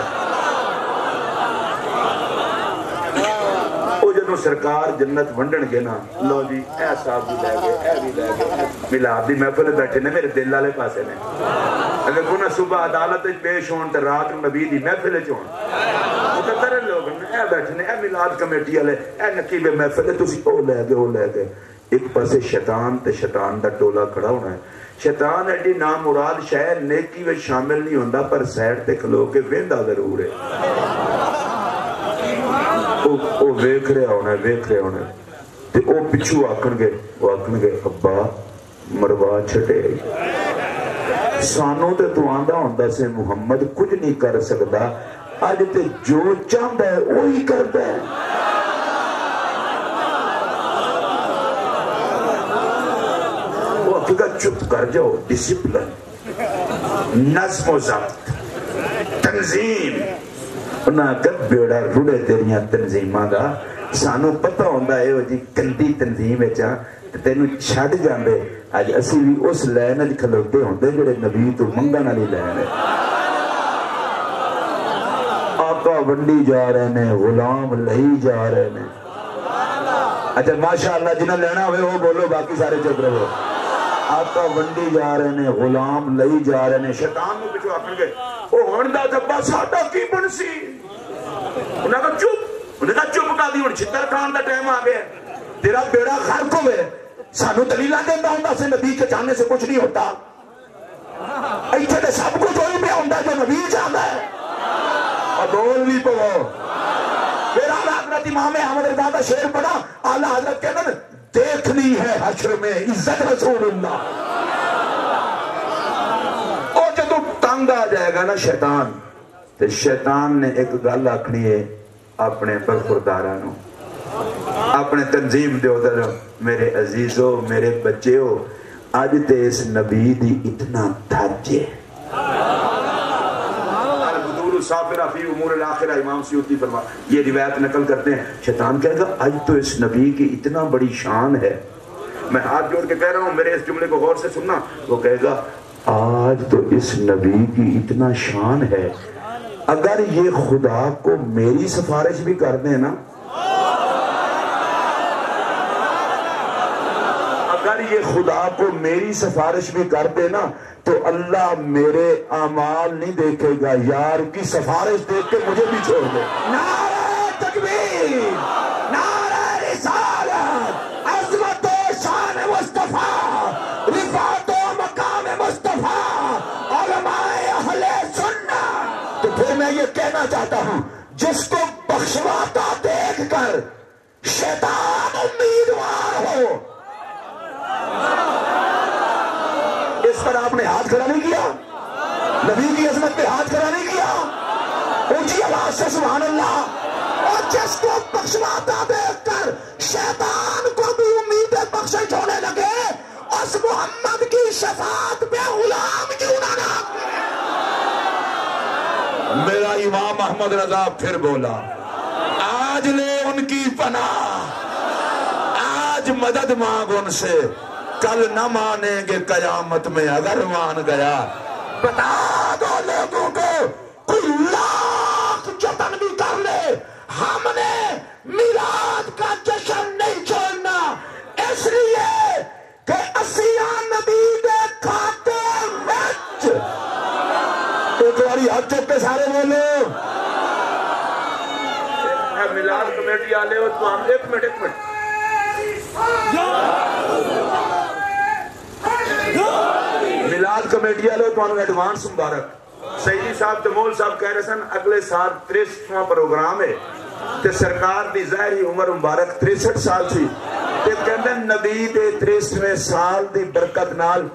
او جنہوں سرکار جنت ونڈن گے نا، لو جی اے صاحب بھی لے گئے، اے بھی لے گئے، میلاد دی محفل بیٹھے نے میرے دل والے پاسے نے۔ اگر کونا صبح عدالت پیش ہون تے رات نبی دی محفل چون مقدر لوگ اے بیٹھے نے، اے میلاد کمیٹی والے، اے نقیب محفل، تسی او لے گئے او لے گئے۔ ایک پاسے شیطان تے شیطان دا ٹولا کھڑا ہونا ہے۔ شیطان ایڈی نام مراد شہر نیکی میں شامل نہیں ہوندا، پر سائڈ تے کھلو کے ویندا ضرور ہے۔ او ویکھ رہا ہونا ہے، ویکھ رہا ہونا ہے تے او پچھو آکھن گے، وہ آکھن گے ابا مروا چھٹے سانوں تے تو آندہ ہوندہ سے محمد کچھ نہیں کر سکتا، آج تے جو چاندہ ہے وہی کرتا ہے۔ وہ حقیقت چپ کر جاؤ، ڈسپلن، نظم و ضبط، تنظیم، انہاں کد بیڑا روڑے تیریاں تنظیمہ دا، سانوں پتہ ہوندہ ہے وہ جی گندی تنظیم ہے چاہ تینوں چھڑ جاندے۔ آج اسی بھی اس لین اج کھلوتے ہوندے جڑے نبی تو منگن والی لین ہے۔ آقا ونڈی جا رہے نے، غلام لئی جا رہے نے۔ اچھا ماشاءاللہ جنہیں لینا ہوئے وہ بولو، باقی سارے چپ رہو۔ آقا ونڈی جا رہے نے، غلام لئی جا رہے نے۔ شیطان میں پچھو آکھن گے او ہوندا دبا ساڈا کی بنسی؟ انہاں کہا چپ، انہاں کہا چپ کا دی ہن چھتر کھان دا ٹائم آ گیا، تیرا بیڑا غرق ہوئے۔ سانو دلیلہ دیندہ ہوندہ سے نبی کے چاہنے سے کچھ نہیں ہوتا، ایتھے دے سب کچھ ہوئی پہ ہوندہ جو نبی چاہتا ہے۔ اور بول بھی پہو میرا حضرت امام احمد رضا کا شعر پڑھا، اعلیٰ حضرت کہتے ہیں دیکھنی ہے حشر میں عزت رسول اللہ۔ اور جب تنگ آ جائے گا نا شیطان، تو شیطان نے ایک گل آکھنی ہے اپنے برخوردارانوں، اپنے تنظیم دے ادھر، میرے عزیزو میرے بچے ہو، آج تے اس نبی دی اتنا دھاجے المسافر فی امور الاخرہ، امام سیوطی فرما یہ روایت نقل کرتے ہیں. شیطان کہے گا آج تو اس نبی کی اتنا بڑی شان ہے، میں ہاتھ جوڑ کے کہہ رہا ہوں میرے اس جملے کو غور سے سننا. وہ کہے گا آج تو اس نبی کی اتنا شان ہے، اگر یہ خدا کو میری سفارش بھی کر دیں نا، اگر یہ خدا کو میری سفارش بھی کر دے نا تو اللہ میرے اعمال نہیں دیکھے گا، یار کی سفارش دیکھ کے مجھے بھی چھوڑ دے. نعرہ تکبیر، نعرہ رسالت، عظمت و شان مصطفیٰ، رفعت و مقام مصطفیٰ، علماء اہل سنت. تو پھر میں یہ کہنا چاہتا ہوں جس کو بخشواتا دیکھ کر شیطان امیدوار ہو، اس پر آپ نے ہاتھ کھڑا نہیں کیا، نبی کی عظمت پہ ہاتھ کھڑا نہیں کیا، اونچی آواز سے سبحان اللہ. اور جس کو بخشواتا دیکھ کر شیطان کو بھی امیدیں بخشش ہونے لگے، اس محمد کی شفاعت پہ غلام کیوں نہ نام کرے. میرا امام احمد رضا پھر بولا آج لے ان کی پناہ، آج مدد مانگ ان سے، کل نہ مانیں گے قیامت میں اگر مان گیا. بتا دو لوگوں کو کوئی لاکھ جتن بھی کر لے، ہم نے میلاد کا جشن نہیں چھوڑنا، اس لیے کہ اسیاں نبی دے کھاتے وچ. ایک باری ہاتھ چک کے سارے بولو میلاد کمیٹی والے ہو تو ہم ایک منٹ میلاد کمیٹی والے تو ایڈوانس مبارک. سیدی صاحب تمول صاحب کہہ رہے سن اگلے سال 63واں پروگرام ہے تے سرکار دی ظاہری عمر مبارک 63 سال تھی تے کہندے نبی دے 63ویں سال دی برکت نال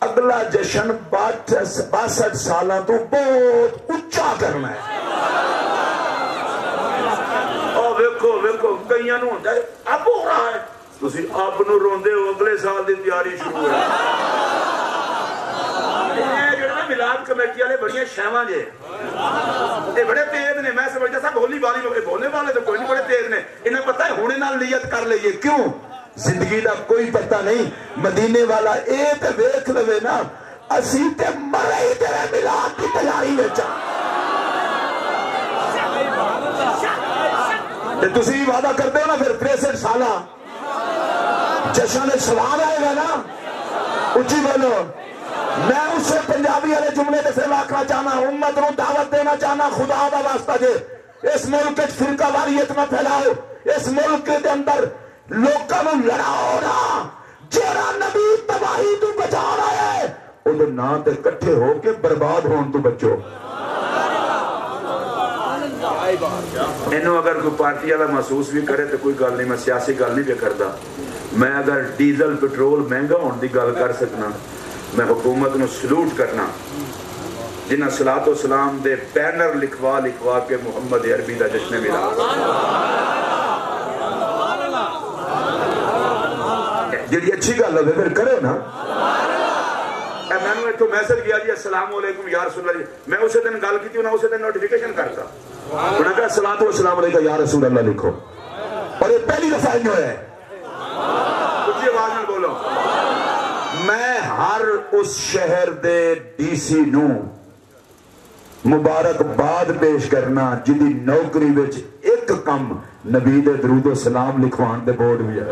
اگلا جشن 62 سالاں تو بہت اونچا کرنا ہے. اور ویکھو کئیاں نوں ہوندا ہے اب ہو رہا ہے، تسی اب نوں روندے ہو، اگلے سال دی تیاری شروع ہے. میلاد کمیٹی والے بڑی شہواں جے، یہ بڑے تیز نے. میں سمجھتا تھا بولی والی لوگ بولنے والے تو کوئی نہیں، بڑے تیز نے. انہیں پتہ ہے ہونے نال نیت کر لئیے. کیوں؟ زندگی دا کوئی پتہ نہیں. مدینے والا اے تے ویکھ لوے نا اسی تے مرے ہی تیرے میلاد کی تیاری وچ. تے تسی وعدہ کرتے ہو نا پھر 63 سالہ جشن سوال آئے گا نا، اچھی بولو. میں اس سے پنجابی والے جملے سے آکھنا چاہنا، امت نو دعوت دینا چاہنا، خدا دا واسطہ جے اس ملک فرقہ واریت نہ پھیلاؤ، اس ملک دے اندر لوکاں نو لڑاؤ نا. جیڑا نبی تباہی تو بچا رہا ہے اودے نا تے کٹھے ہو کے برباد ہون تو بچو. انہوں اگر کوئی پارٹی والا محسوس بھی کرے تو کوئی گل نہیں، میں سیاسی گل نہیں بھی کرتا. میں اگر ڈیزل پٹرول مہنگا ہون دی گل کر سکنا، میں حکومت نو سلوٹ کرنا جنہاں صلاۃ و سلام دے بینر لکھوا کے محمد عربی دا جشن میلاد جی اچھی گل ہے پھر کرو نا. میں نے تو میسج کیا جی السلام علیکم یا رسول اللہ جی، میں اسے دن گل کی تھی انہوں اسے دن نوٹیفیکیشن کرتا، انہوں نے کہا صلاۃ و سلام علیکم یا رسول اللہ لکھو. اور یہ پہلی دفعہ جو ہے اچھی آواز میں بولو. میں ہر اس شہر دے ڈی سی نو مبارکباد پیش کرنا جدی نوکری وچ ایک کم نبی دے درود و سلام لکھوان دے بورڈ بھی ہے.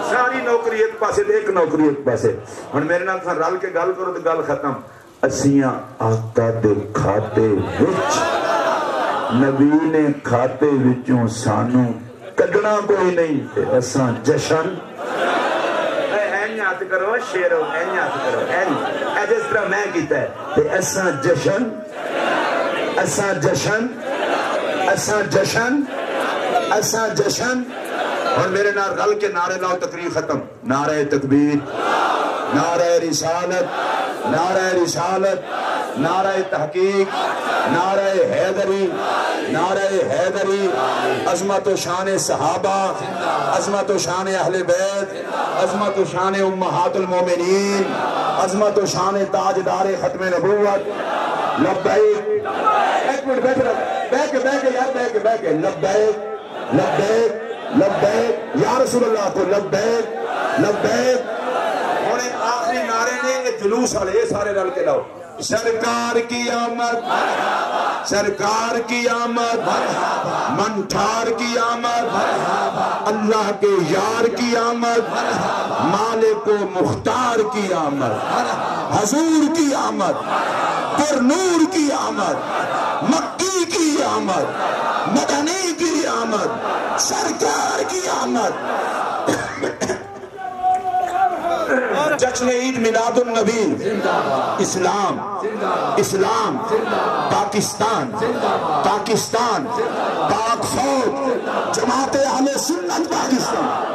ساری نوکری ایک پاسے تے ایک نوکری ایک پاسے. ہن میرے نال رل کے گل کرو تے گل ختم. اسیاں آقا دے کھاتے وچ نبی نے کھاتے وچوں سانو کڈنا کوئی نہیں تے اساں جشن ہاتھ کرو شیرو این ہاتھ کرو این اے جس طرح میں کیتا ہے تے اساں جشن اساں جشن اساں جشن اساں جشن. اور میرے نال رل کے نعرے لاؤ تقریر ختم. نعرہ تکبیر، نعرہ رسالت، نعرہ رسالت، نعرہ تحقیق، نعرہ حیدری، نعرہ حیدری. عظمت و شان صحابہ، عظمت و شان اہل بیت، عظمت و شان امہات المومنین، عظمت و شان تاجدار ختم نبوت. لبیک ایک منٹ بیٹھ کے یار بیٹھ کے لبیک لبیک لبیک یا رسول اللہ کو لبیک لبیک. ہونے آخری نعرے نے جلوس والے یہ سارے رل کے لاؤ. سرکار کی آمد سرکار کی آمد منٹھار کی آمد اللہ کے یار کی آمد مالک و مختار کی آمد حضور کی آمد پر نور کی آمد مکی کی آمد مدنی کی آمد سرکار کی آمد. جشن عید میلاد النبی اسلام اسلام پاکستان پاکستان پاک فوج جماعت اہل سنت پاکستان